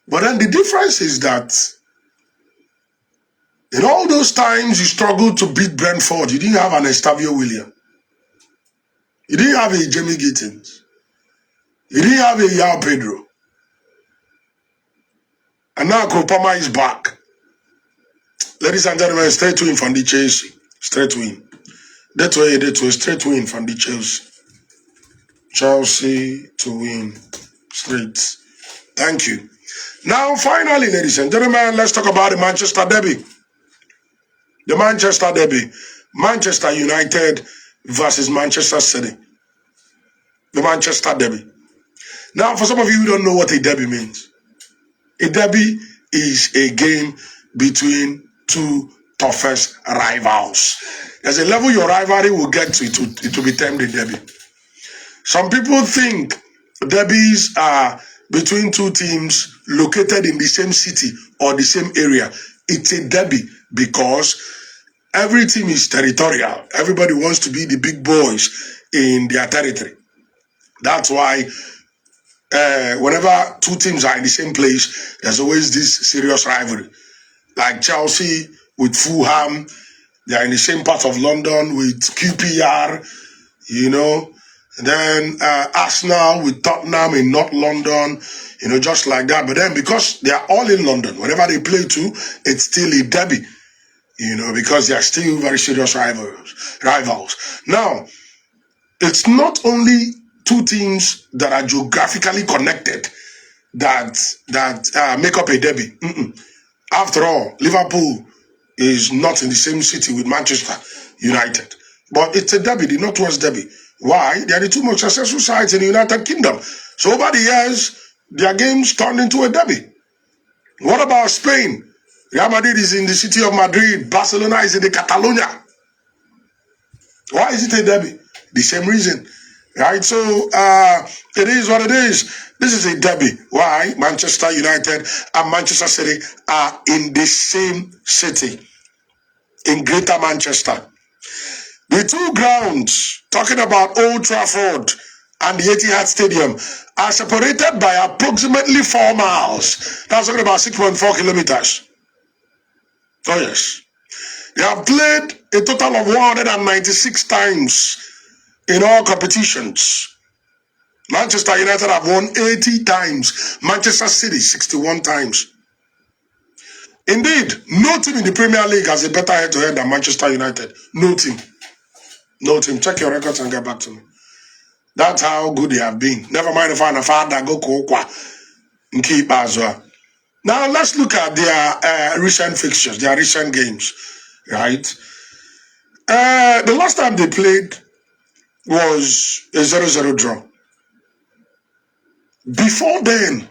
But then the difference is that in all those times you struggled to beat Brentford, you didn't have an Estavio William. You didn't have a Jamie Gittins. You didn't have a Yao Pedro. And now Kopama is back. Ladies and gentlemen, straight to win from the Chelsea. Straight win. That way, straight win from the Chelsea. Chelsea to win straight. Thank you. Now, finally, ladies and gentlemen, let's talk about the Manchester Derby. The Manchester Derby. Manchester United versus Manchester City. The Manchester Derby. Now, for some of you who don't know what a derby means, a derby is a game between 2 toughest rivals. There's a level your rivalry will get to, it will be termed a derby. Some people think derbies are between 2 teams located in the same city or the same area. It's a derby because every team is territorial. Everybody wants to be the big boys in their territory. That's why whenever 2 teams are in the same place, there's always this serious rivalry. Like Chelsea with Fulham, they are in the same part of London with QPR, And then Arsenal with Tottenham in North London, just like that. But then because they are all in London, whenever they play 2, it's still a derby, because they are still very serious rivals. Now, it's not only 2 teams that are geographically connected that make up a derby. After all, Liverpool is not in the same city with Manchester United. But it's a derby, the Northwest Derby. Why? They are the 2 most successful sides in the United Kingdom. So over the years, their games turned into a derby. What about Spain? Real Madrid is in the city of Madrid. Barcelona is in the Catalonia. Why is it a derby? The same reason. Right? So it is what it is. This is a derby. Why? Manchester United and Manchester City are in the same city. In Greater Manchester. The 2 grounds, talking about Old Trafford and the Etihad Stadium, are separated by approximately 4 miles. That's talking about 6.4 kilometers. Oh yes. They have played a total of 196 times in all competitions. Manchester United have won 80 times. Manchester City, 61 times. Indeed, no team in the Premier League has a better head-to-head than Manchester United. No team. No team. Check your records and get back to me. That's how good they have been. Never mind if I find go kwa and keep as well. Now let's look at their recent fixtures, their recent games, right? The last time they played was a 0-0 draw. Before then,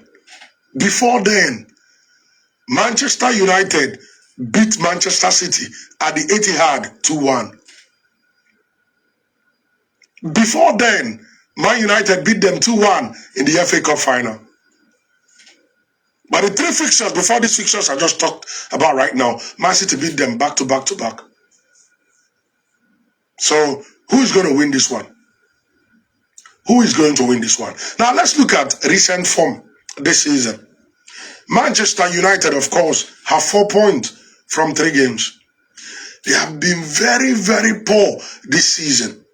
Manchester United beat Manchester City at the Etihad 2-1. Before then, Man United beat them 2-1 in the FA Cup final. But the three fixtures before these fixtures I just talked about right now, Man City beat them back to back to back. So, who is going to win this one? Who is going to win this one? Now, let's look at recent form this season. Manchester United, of course, have 4 points from 3 games. They have been very, very poor this season.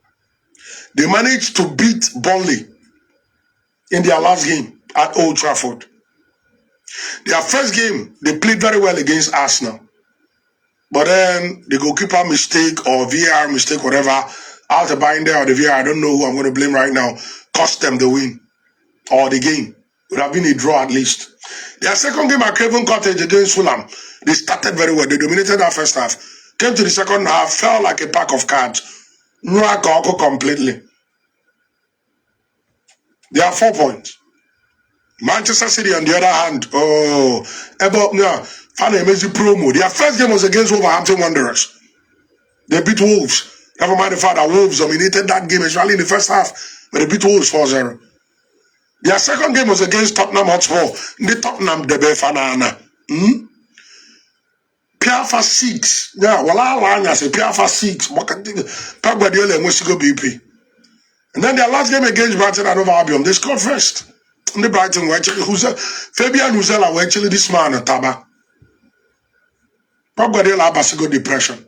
They managed to beat Burnley in their last game at Old Trafford. Their first game, they played very well against Arsenal. But then the goalkeeper mistake or VAR mistake, whatever, Altabinder or the VAR, I don't know who I'm going to blame right now, cost them the win or the game. It would have been a draw at least. Their second game at Craven Cottage against Fulham, they started very well. They dominated that first half. Came to the second half, fell like a pack of cards. Completely. They have 4 points. Manchester City, on the other hand, amazing promo. Their first game was against Wolverhampton Wanderers. They beat Wolves. Never mind the fact that Wolves dominated that game, especially in the first half, but they beat Wolves 4-0. Their second game was against Tottenham Hotspur. The Tottenham Debe Fanana. Piafa 6. Yeah, I say Piafa 6. Pep Guardiola and Westigo BP. And then their last game against Brighton and Hove Albion, they scored first. And the Brighton were actually Fabian Huzela were actually this man at Taba. Pep Guardiola Basigo depression.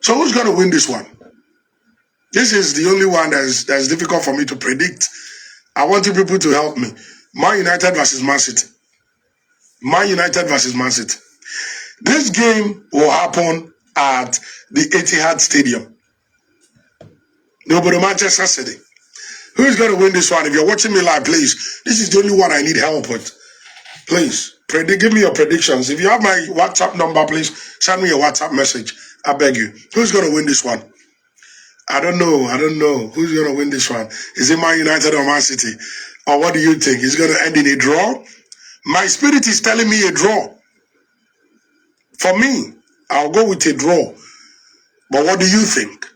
So who's going to win this one? This is the only one that's difficult for me to predict. I want you people to help me. Man United versus Man City. Man United versus Man City. This game will happen at the Etihad Stadium. Nobody, Manchester City. Who is going to win this one? If you're watching me live, please. This is the only one I need help with. Please, give me your predictions. If you have my WhatsApp number, please send me a WhatsApp message. I beg you. Who's going to win this one? I don't know. Who's going to win this one? Is it Man United or Man City? Or what do you think? Is it going to end in a draw? My spirit is telling me a draw. For me, I'll go with a draw. But what do you think?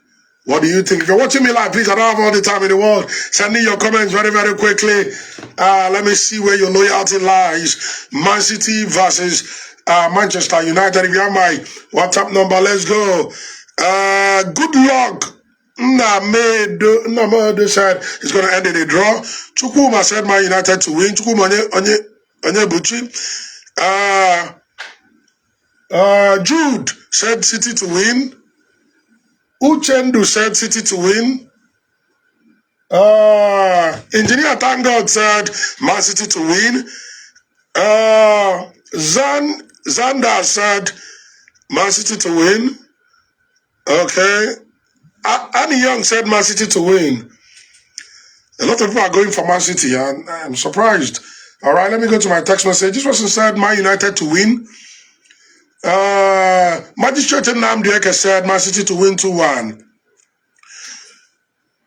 What do you think? If you're watching me live, please, I don't have all the time in the world. Send me your comments very, very quickly. Let me see where your loyalty lies. Man City versus Manchester United. If you have my WhatsApp number, let's go. Good luck. Namedo said it's going to end in a draw. Chukuma said Man United to win. Chukuma onye Buchi. Jude said City to win. Uchendu said City to win. Engineer Tangod said Man City to win. Xander said Man City to win. Okay. Annie Young said Man City to win. A lot of people are going for Man City, and I'm surprised. All right, let me go to my text message. This person said Man United to win. Magistrate Namdieke said Man City to win 2-1.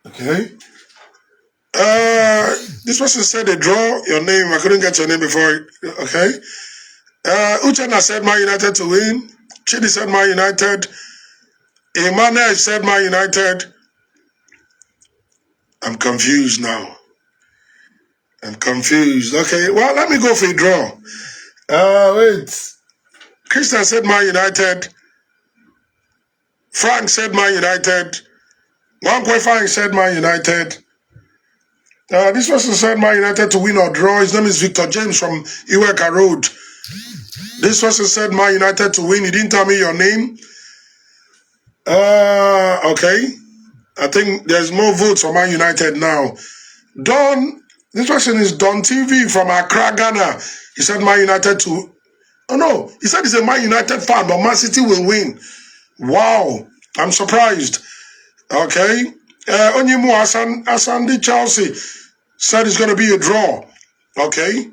Okay. This person said a draw. Your name, I couldn't get your name before. Okay. Uchenna said Man United to win. Chidi said Man United. Emmanuel said Man United. I'm confused now. I'm confused. Okay, well, let me go for a draw. Wait. Christian said Man United. Frank said Man United. Frank said Man United. This person said Man United to win or draw. His name is Victor James from Iweka Road. This person said Man United to win. He didn't tell me your name. Okay. I think there's more votes for Man United now. Don, this person is Don TV from Accra, Ghana. He said Man United to... Oh no, he said he's a Man United fan, but Man City will win. Wow, I'm surprised. Okay. Onyimu Asandi Chelsea said it's going to be a draw. Okay.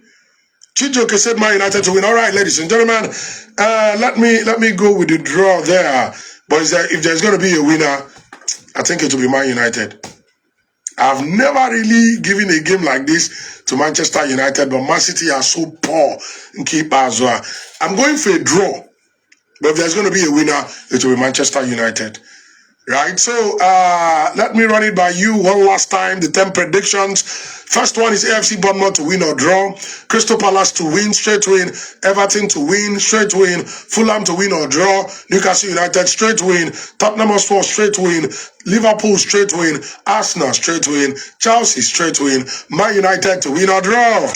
Chijoke said Man United to win. All right, ladies and gentlemen, let me go with the draw there. But if there's going to be a winner, I think it will be Man United. I've never really given a game like this to Manchester United, but Man City are so poor in keeper as well. I'm going for a draw, but if there's going to be a winner, it will be Manchester United. Right, so let me run it by you one last time. The 10 predictions. First one is AFC Bournemouth to win or draw, Crystal Palace to win, straight win, Everton to win, straight win, Fulham to win or draw, Newcastle United straight win, Tottenham Hotspur straight win, Liverpool straight win, Arsenal straight win, Chelsea straight win, Man United to win or draw.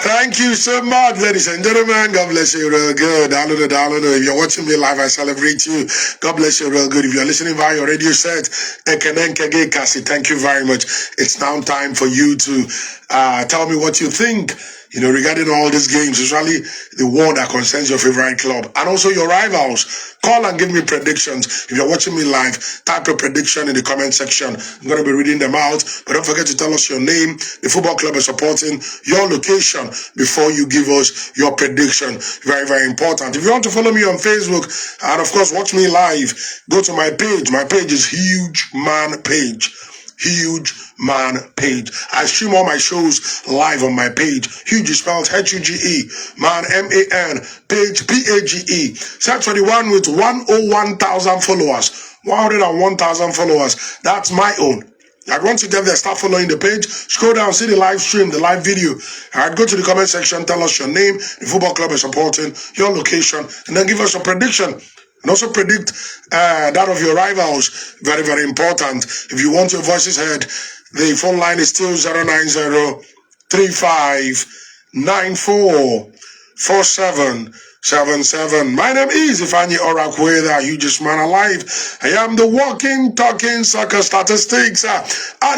Thank you so much, ladies and gentlemen. God bless you real good. Download. If you're watching me live, I celebrate you. God bless you real good. If you're listening via your radio set, thank you very much. It's now time for you to tell me what you think, regarding all these games, especially the one that concerns your favorite club and also your rivals. Call and give me predictions. If you're watching me live, type your prediction in the comment section. I'm going to be reading them out. But don't forget to tell us your name, the football club you're supporting, your location before you give us your prediction. Very, very important. If you want to follow me on Facebook and, of course, watch me live, go to my page. My page is Huge Man Page. Huge Man Page. I stream all my shows live on my page. Huge is spelled H-U-G-E. Man, M-A-N. Page, P-A-G-E. Search for the one with 101,000 followers. 101,000 followers. That's my own. I'd want to get there, start following the page, scroll down, see the live stream, the live video. I'd go to the comment section, tell us your name, the football club you're supporting, your location, and then give us a prediction. And also predict that of your rivals. Very, very important. If you want your voices heard, the phone line is still 090-3594-4777. My name is Ifeanyi Orakwue, the hugest man alive. I am the walking, talking soccer statistics. I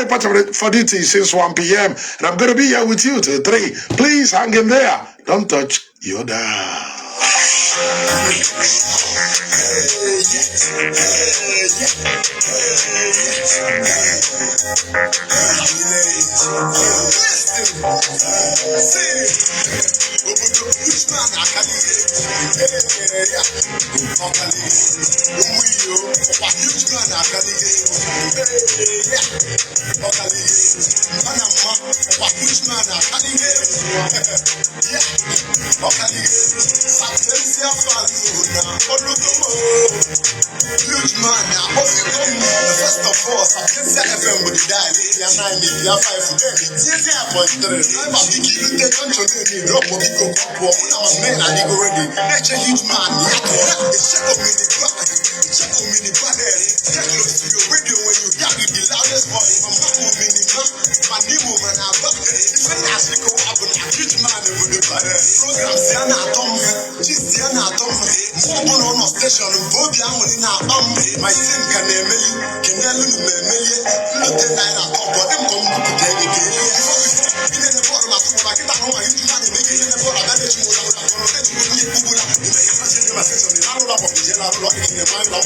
report for duty since 1 p.m. And I'm going to be here with you till 3. Please hang in there. Don't touch your dial. Huge man, first of all, Sapiencia FM would die. They are 9, they are 5 for them. Yes, I was 3. I'm a big you take control of me. Drop what you go up. When I was man, I did go ready. That's a huge man. Check up in the back. Check up in the back. Get close to your radio when you hear me the loudest voice. I'm not moving in my new woman. I'm back. If I ask you go up on a huge man with the program, Siana Tom, she's Siana Tom. More on station, Bobby, I'm in our my team can Emily, Kenelu, Emily, Lieutenant, but them come to the day. In the bottom of the market, I know I used to manage making the bottom of the general of the general in the mind of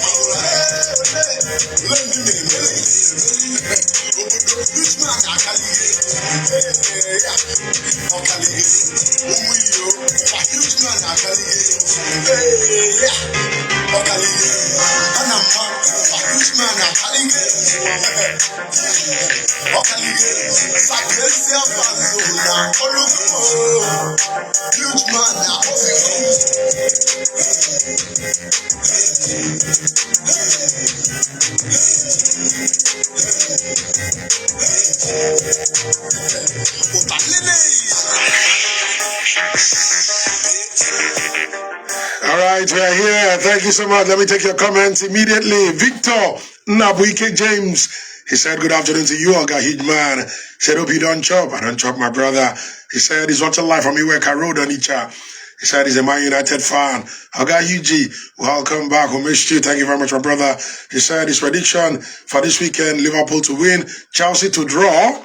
All right, we are here. Thank you so much. Let me take your comments immediately. Victor Nabuike James, he said, good afternoon to you, Oga Hidman. He said, hope you don't chop. I don't chop, my brother. He said, he's watching live from Iweka Road on Icha. He said he's a Man United fan. Oga Yuji, welcome back. We missed you. Thank you very much, my brother. He said his prediction for this weekend, Liverpool to win, Chelsea to draw.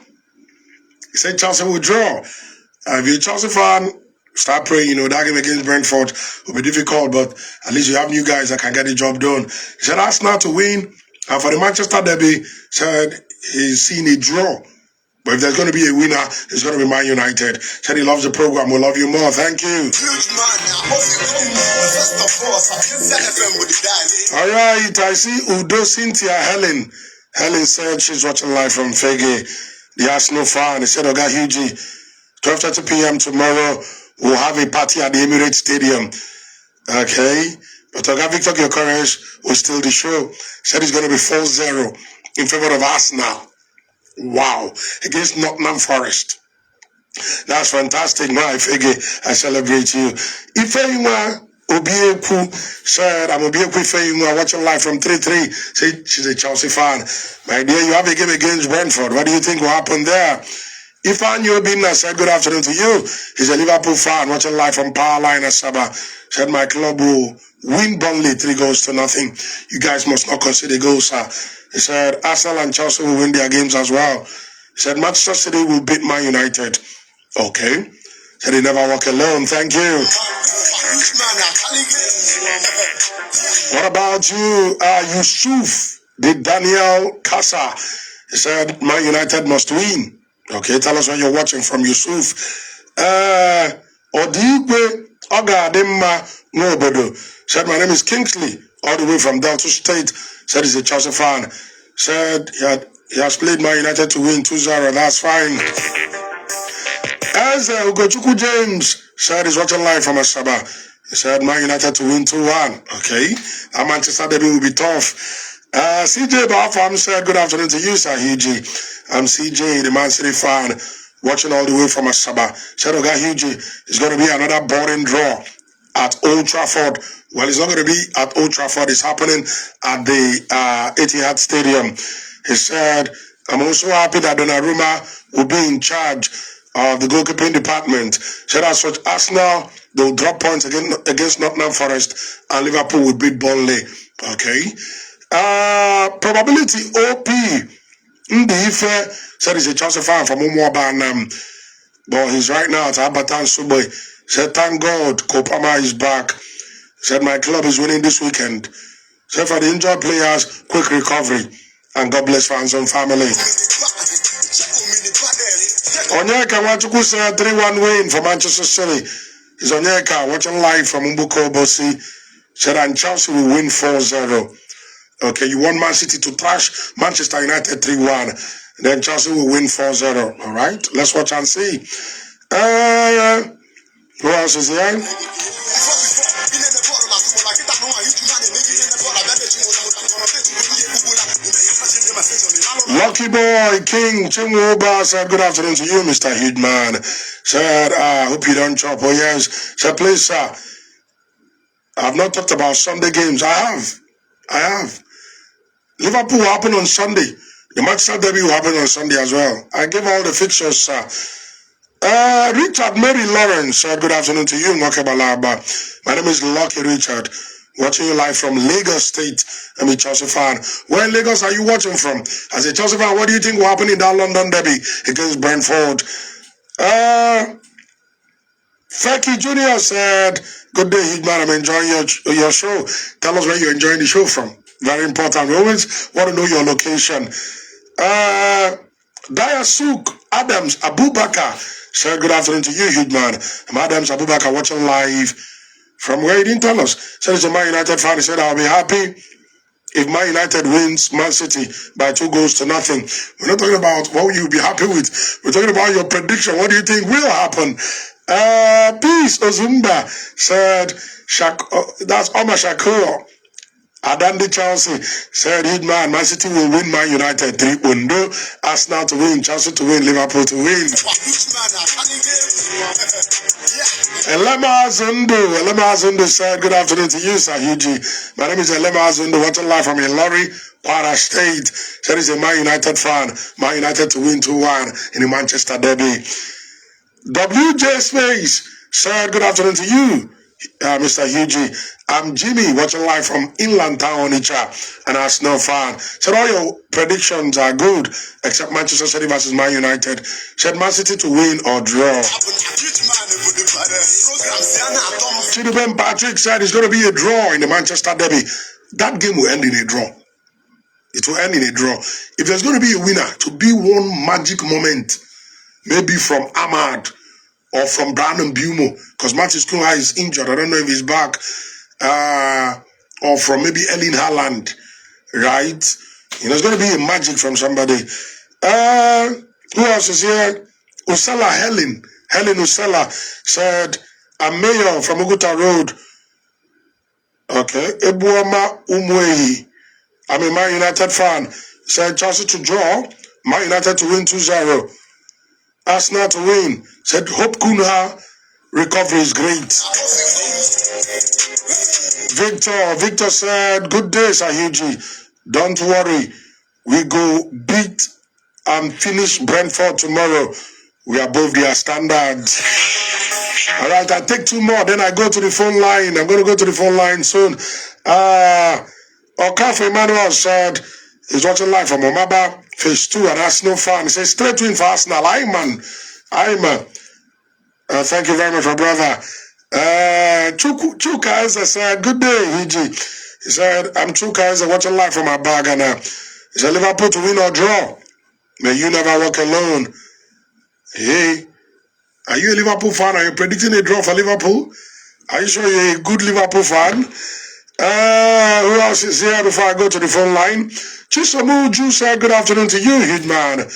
He said Chelsea will draw. If you're a Chelsea fan, start praying. That game against Brentford will be difficult, but at least you have new guys that can get the job done. He said Arsenal to win. And for the Manchester derby, said he's seen a draw. But if there's going to be a winner, it's going to be Man United. Said he loves the program. We'll love you more. Thank you. All right. I see Udo Cynthia Helen. Helen said she's watching live from Fege, the Arsenal fan. He said, Oga Hughie, 12:30 p.m. tomorrow, we'll have a party at the Emirates Stadium. Okay. But Oga Victor Gyökeres will steal the show. Said it's going to be 4-0 in favor of Arsenal. Wow. Against Nottingham Forest. That's fantastic. My Fege, I celebrate you. Ifeanyi Obieku said, I'm Obieku Ifeanyi watching live from 3-3. Say she's a Chelsea fan. My dear, you have a game against Brentford. What do you think will happen there? Ifeanyi Obina said, good afternoon to you. He's a Liverpool fan watching live from Powerline Asaba. Said, my club will win Burnley 3-0. You guys must not concede a goal, sir. He said, Arsenal and Chelsea will win their games as well. He said, Manchester City will beat Man United. Okay. Said he never walk alone. Thank you. What about you, Yusuf, the Daniel Casa? He said, Man United must win. Okay, tell us where you're watching from, Yusuf. Odigwe Ogadema Nobodo said, my name is Kingsley, all the way from Delta State. Said he's a Chelsea fan. Said he has played Man United to win 2-0. That's fine. As Ugochukwu James said he's watching live from Asaba. He said Man United to win 2-1. Okay. Our Manchester derby will be tough. CJ Bafam said, good afternoon to you, Sir Hughie. I'm CJ, the Man City fan, watching all the way from Asaba. Said, Oga Hughie, it's going to be another boring draw at Old Trafford. Well, it's not going to be at Old Trafford. It's happening at the Etihad Stadium. He said, I'm also happy that Donnarumma will be in charge of the goalkeeping department. Said as such, Arsenal, they'll drop points against Nottingham Forest, and Liverpool will beat Burnley. Okay. Probability OP. Ndife said he's a Chelsea fan from Umuabanam, but he's right now at Abatan Subway. Said, thank God, Kopama is back. Said, my club is winning this weekend. Said, for the injured players, quick recovery. And God bless fans and family. Onyeka Wachuku said 3-1 win for Manchester City. He's Onyeka watching live from Umbuko Bosi. Said, and Chelsea will win 4-0. Okay, you want Man City to trash Manchester United 3-1. Then Chelsea will win 4-0. All right, let's watch and see. Who else is here? Lucky Boy King Chimwoba said, good afternoon to you, Mr. Hidman. Said, hope you don't chop. Oh, yes. Said, please, sir, I've not talked about Sunday games. I have. Liverpool will happen on Sunday. The Manchester derby will happen on Sunday as well. I gave all the fixtures, sir. Richard Mary Lawrence said, good afternoon to you, Mokebalaba. My name is Lucky Richard. Watching you live from Lagos State. I'm a Chelsea fan. Where in Lagos are you watching from? As a Chelsea fan, what do you think will happen in that London derby against Brentford? Fecky Jr. said, good day, Hidman. I'm enjoying your show. Tell us where you're enjoying the show from. Very important. We always want to know your location. Dayasuk Adams Abubakar said, good afternoon to you, Hidman. I'm Adams Abubakar watching live from where he didn't tell us. Said he's a Man United fan. He said, I'll be happy if Man United wins Man City by 2-0. We're not talking about what you'll be happy with. We're talking about your prediction. What do you think will happen? Peace Ozumba said, that's Omar Shakur. Adandi Chelsea said, Hidman, Man City will win Man United 3-0. Arsenal to win, Chelsea to win, Liverpool to win. Elema Zundu said, good afternoon to you, Sir Hughie. My name is Elema Zundu, watching live from Ilori, Kwara State. Said he's a Man United fan. Man United to win 2-1 in the Manchester derby. WJ Space said, good afternoon to you, Mr. Hughie. I'm Jimmy, watching live from Inland Town, Onitsha, an Arsenal fan. Said all your predictions are good, except Manchester City versus Man United. Said Man City to win or draw. Chiduben Patrick said it's going to be a draw in the Manchester derby. That game will end in a draw. It will end in a draw. If there's going to be a winner, to be one magic moment, maybe from Ahmad or from Brandon Bumo, because Martin Kunha is injured. I don't know if he's back. Or from maybe Erling Haaland, right? There's going to be a magic from somebody. Who else is here? Usala Helen Usala said, I'm Mayor from Oguta Road. Okay. Ebuama Umwehi. I'm a Man United fan. Said Chelsea to draw. Man United to win 2-0. Arsenal to win. Said Hope Kunha recovery is great. Victor said, good day, Sahuji. Don't worry. We go beat and finish Brentford tomorrow. We are above their standards. All right, I take 2 more, then I go to the phone line. I'm going to go to the phone line soon. Okafor Emmanuel said he's watching live from Omaba, phase 2, an Arsenal fan. He says, straight win for Arsenal. I'm thank you very much, my brother. Chuka Eze said, good day, Hiji. He said, I'm Chuka Eze watching live from my bag. And he said, Liverpool to win or draw. May you never walk alone. Hey, are you a Liverpool fan? Are you predicting a draw for Liverpool? Are you sure you're a good Liverpool fan? Who else is here before I go to the phone line? Chisom Uju said, good afternoon to you, huge man.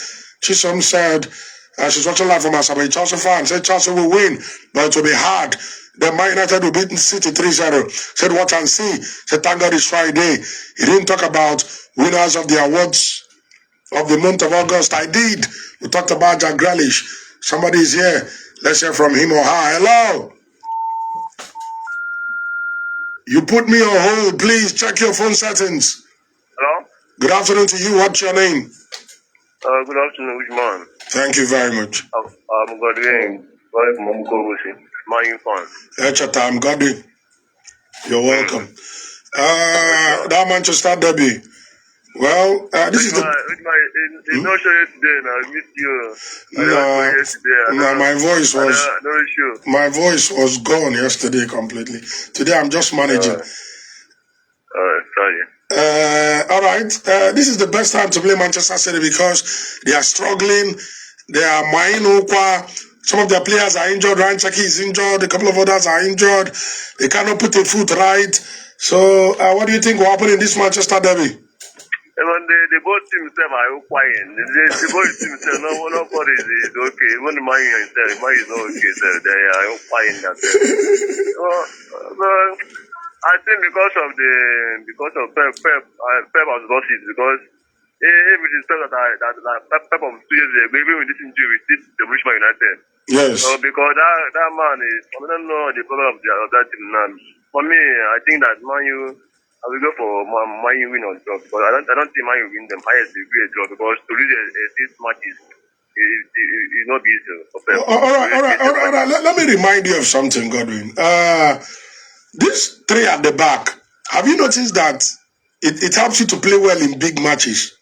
Chisom said, she's watching live from Asabe. Chelsea fan said Chelsea will win, but it will be hard. Then Man United will beat City 3-0. Said watch and see. Said thank God it's Friday. He didn't talk about winners of the awards of the month of August. I did. We talked about Jack Grealish. Somebody is here. Let's hear from him or her. Hello. You put me on hold. Please check your phone settings. Hello? Good afternoon to you. What's your name? Good afternoon, which man? Thank you very much. I'm Godwin. Man U fan. I'm Godwin. You're welcome. That Manchester derby. Well, this is the. It's not sure yesterday. I missed you. No, my voice was. No issue. My voice was gone yesterday completely. Today I'm just managing. Sorry. All right. This is the best time to play Manchester City because they are struggling. They are Maino. Some of their players are injured. Ryan Cherki is injured. A couple of others are injured. They cannot put a foot right. So, what do you think will happen in this Manchester derby? Even the both teams are quiet. The both teams say nobody is okay. Even the Man is not okay. So they are quiet. I think because of Pep has lost it because if it is that Pep of 2 years ago, even with this injury, we still demolish Man United. Yes. So because that man is, I don't know the problem of that team now. For me, I think that Man U, I will go for Man U win or draw because I don't think Man U win them highest degree draw because to lose this match is not easy for Pep. All right. Let me remind you of something, Godwin. These 3 at the back, have you noticed that it helps you to play well in big matches?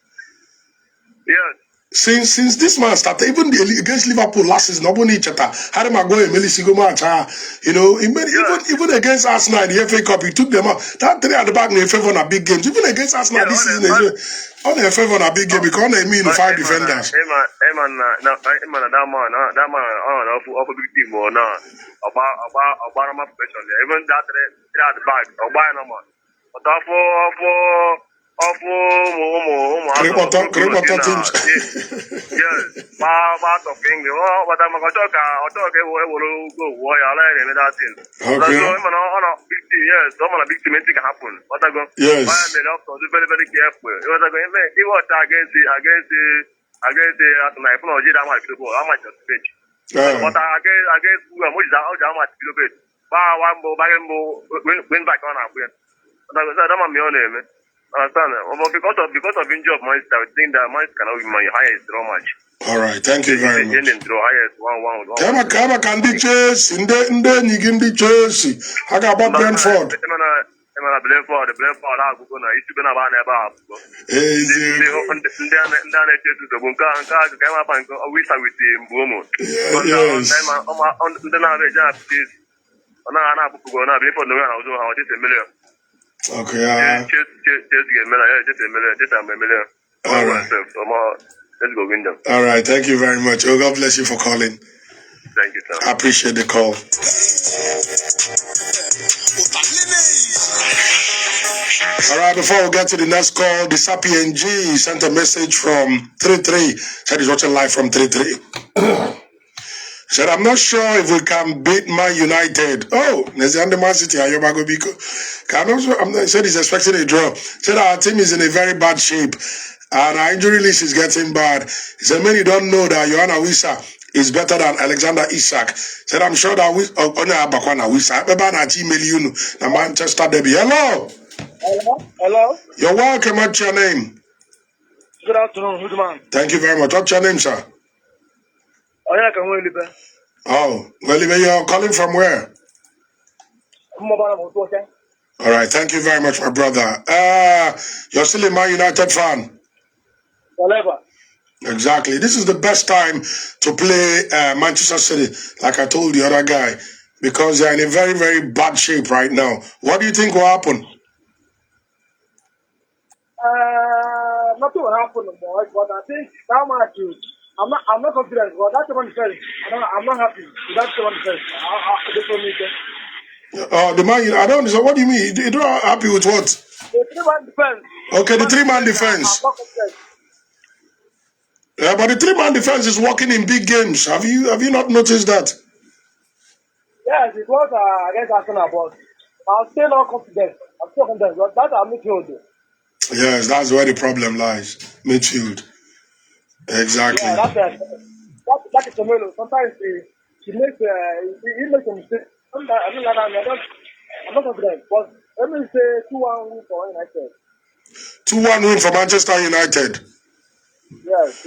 Yes. Since this man started, even against Liverpool last season, even against Arsenal in the FA Cup, he took them out. That 3 at the back in favor on a big games. Even against Arsenal this season, on a favor on a big game because they mean 5 defenders. That man, of a big team or not. About my profession. Even that 3 at the back, or buy no man. But teams. Yes, part of England. But I'm going to talk about go warrior and that thing. So, I'm on a big team, yes, some on a big team, anything can happen. But I go, yes. I'm very, very careful. It was against my phone, how much just bench. But against who I'm how much kilo bit. Win back on our win. But I don't want me on him. Because of injury of Manchester, I think that Manchester cannot win my highest draw match. All right, thank you very much. Kama kandi Chelsea, nde Chelsea. Aga about Brentford. Brentford, I go na isi na ba na eba abugo. Ndị na-echetu zo bunka nka ga ma pa nko wisa with Mbuomo. Yes. Ndị na-abe ja please. Ona na abugo na Brentford no na uzo ha 1 million. Okay. All right. Let's go win them. All right. Thank you very much. Oh, God bless you for calling. Thank you, sir. I appreciate the call. All right, before we get to the next call, the Sapien G sent a message from 33. Said he's watching live from 33. Said, I'm not sure if we can beat Man United. Oh, there's the Man City. Ayobago Biko. Said he's expecting a draw. Said our team is in a very bad shape. And our injury list is getting bad. He said, many don't know that Johanna Wissa is better than Alexander Isak. Said, I'm sure that the Manchester Derby. Hello. Hello. You're welcome. What's your name? Good afternoon, good man. Thank you very much. What's your name, sir? Oh, well, you're calling from where? All right. Thank you very much, my brother. You're still a Man United fan? Whatever. Exactly. This is the best time to play Manchester City, like I told the other guy, because they're in a very, very bad shape right now. What do you think will happen? Nothing will happen more, but I think that match I'm not confident, but that's the one defense. I'm not happy with that one defense. The man, I don't understand. What do you mean? You're not happy with what? The 3-man defense. Okay, the 3-man defense. I'm not confident. Yeah, but the 3-man defense is working in big games. Have you not noticed that? Yes, it was against Arsenal, but I'm still not confident. I'm still confident, but that's our midfield. Yes, that's where the problem lies. Midfield. Exactly. Yeah, that is Samuel. Sometimes he makes a mistake. I'm not confident, but let me say 2-1 win for United. 2-1 win for Manchester United. Yes.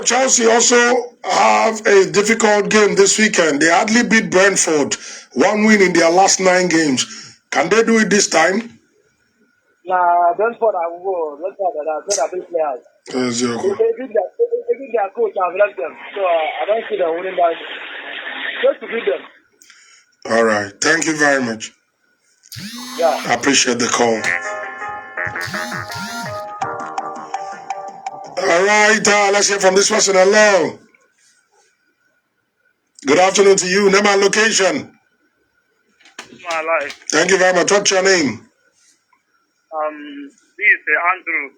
Chelsea also have a difficult game this weekend. They hardly beat Brentford. 1 win in their last 9 games. Can they do it this time? Nah, Brentford, I will go. Brentford, they're big players. Even their coach has left them. So I don't see them winning that. Just to beat them. All right. Thank you very much. Yeah. I appreciate the call. All right. Let's hear from this person. Hello. Good afternoon to you. Name and location. My life. Thank you very much. What's your name? This is Andrew,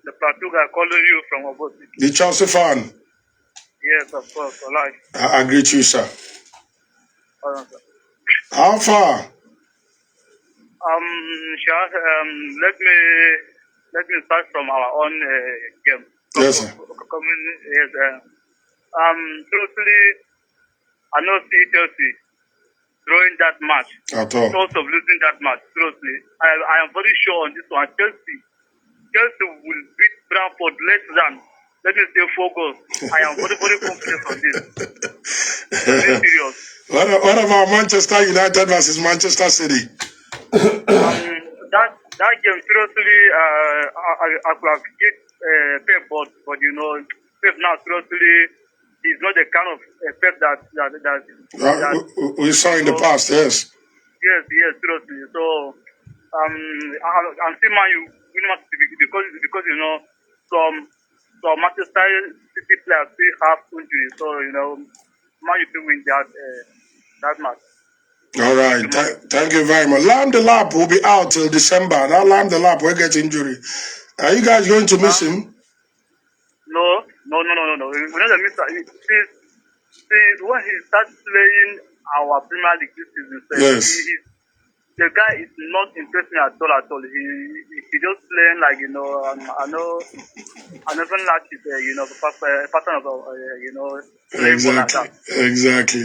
the Plateau guy calling you from Obosi. The Chelsea fan. Yes, of course, for life. I greet you, sir. Sir. How far? Let me start from our own game. Yes, sir. Truthfully, I know see Chelsea drawing that match. At all. Thoughts of losing that match. Truthfully, I am very sure on this one. Chelsea will beat Brentford less than, let me say, 4 goals. I am very, very confident on this. Very serious. What about Manchester United versus Manchester City? That game, seriously, I could have get Pep, but Pep now, seriously, he's not the kind of Pep that we saw in the past, yes. Yes, seriously. So, I'm still Man U winning Man City because some Manchester City players still have injuries. So, Man U to win that match. All right. Thank you very much. Lam Delap will be out till December. Now Lam Delap will get injury. Are you guys going to miss him? No. We're not going to miss him. Since when he started playing our Premier League this season, yes. The guy is not impressing at all. He just playing like, I never like it, pattern of, Exactly.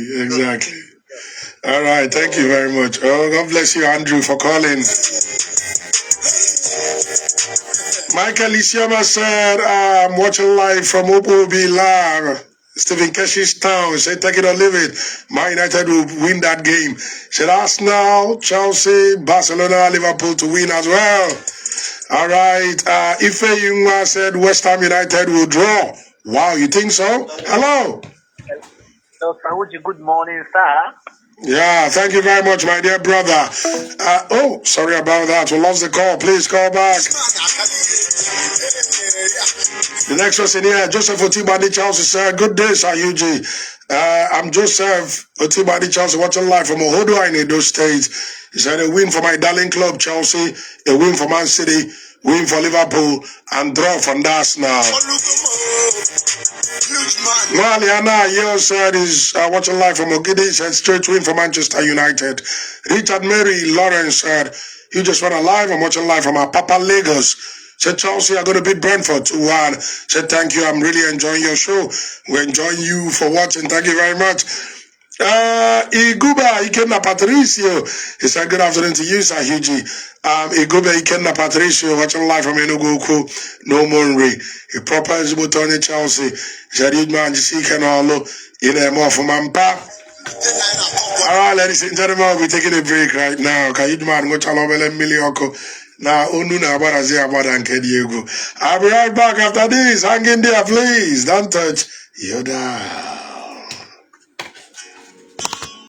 All right, thank you very much. Oh, God bless you, Andrew, for calling. Michael Isioma said, I'm watching live from Opobi Lar. Stephen Keshish Town said, take it or leave it. Man United will win that game. Said Arsenal, Chelsea, Barcelona, Liverpool to win as well. All right. Ife Yungwa said West Ham United will draw. Wow, you think so? Hello. Dr. Uji, good morning, sir. Yeah, thank you very much, my dear brother. Oh, sorry about that. We lost the call. Please call back. The next person here, Joseph Otibadi Chelsea, sir. Good day, Sir UG. I'm Joseph Otibadi Chelsea, watching live from Ohodo in Edo State. He said a win for my darling club, Chelsea, a win for Man City, win for Liverpool, and draw from Arsenal. Maliana Yo said is watching live from Ogidi, said straight win for Manchester United. Richard Mary Lawrence said, you just went live, I'm watching live from our Papa Lagos. Said Chelsea are going to beat Brentford 2-1. Said thank you, I'm really enjoying your show. We're enjoying you for watching. Thank you very much. Iguba Ikenna Patricio. He said good afternoon to you, Sir Hughie. Iguba Ikenna Patricio, watching live from Enugu, no Monry. He proposes Tony Chelsea. He said, you man, you see, can all in a more for Mampa. All right, ladies and gentlemen, we'll be taking a break right now. Can you man go to Alobele Milioko? Now, Onuna Abarazi Abadan Kediego. I'll be right back after this. Hang in there, please. Don't touch. Yoda.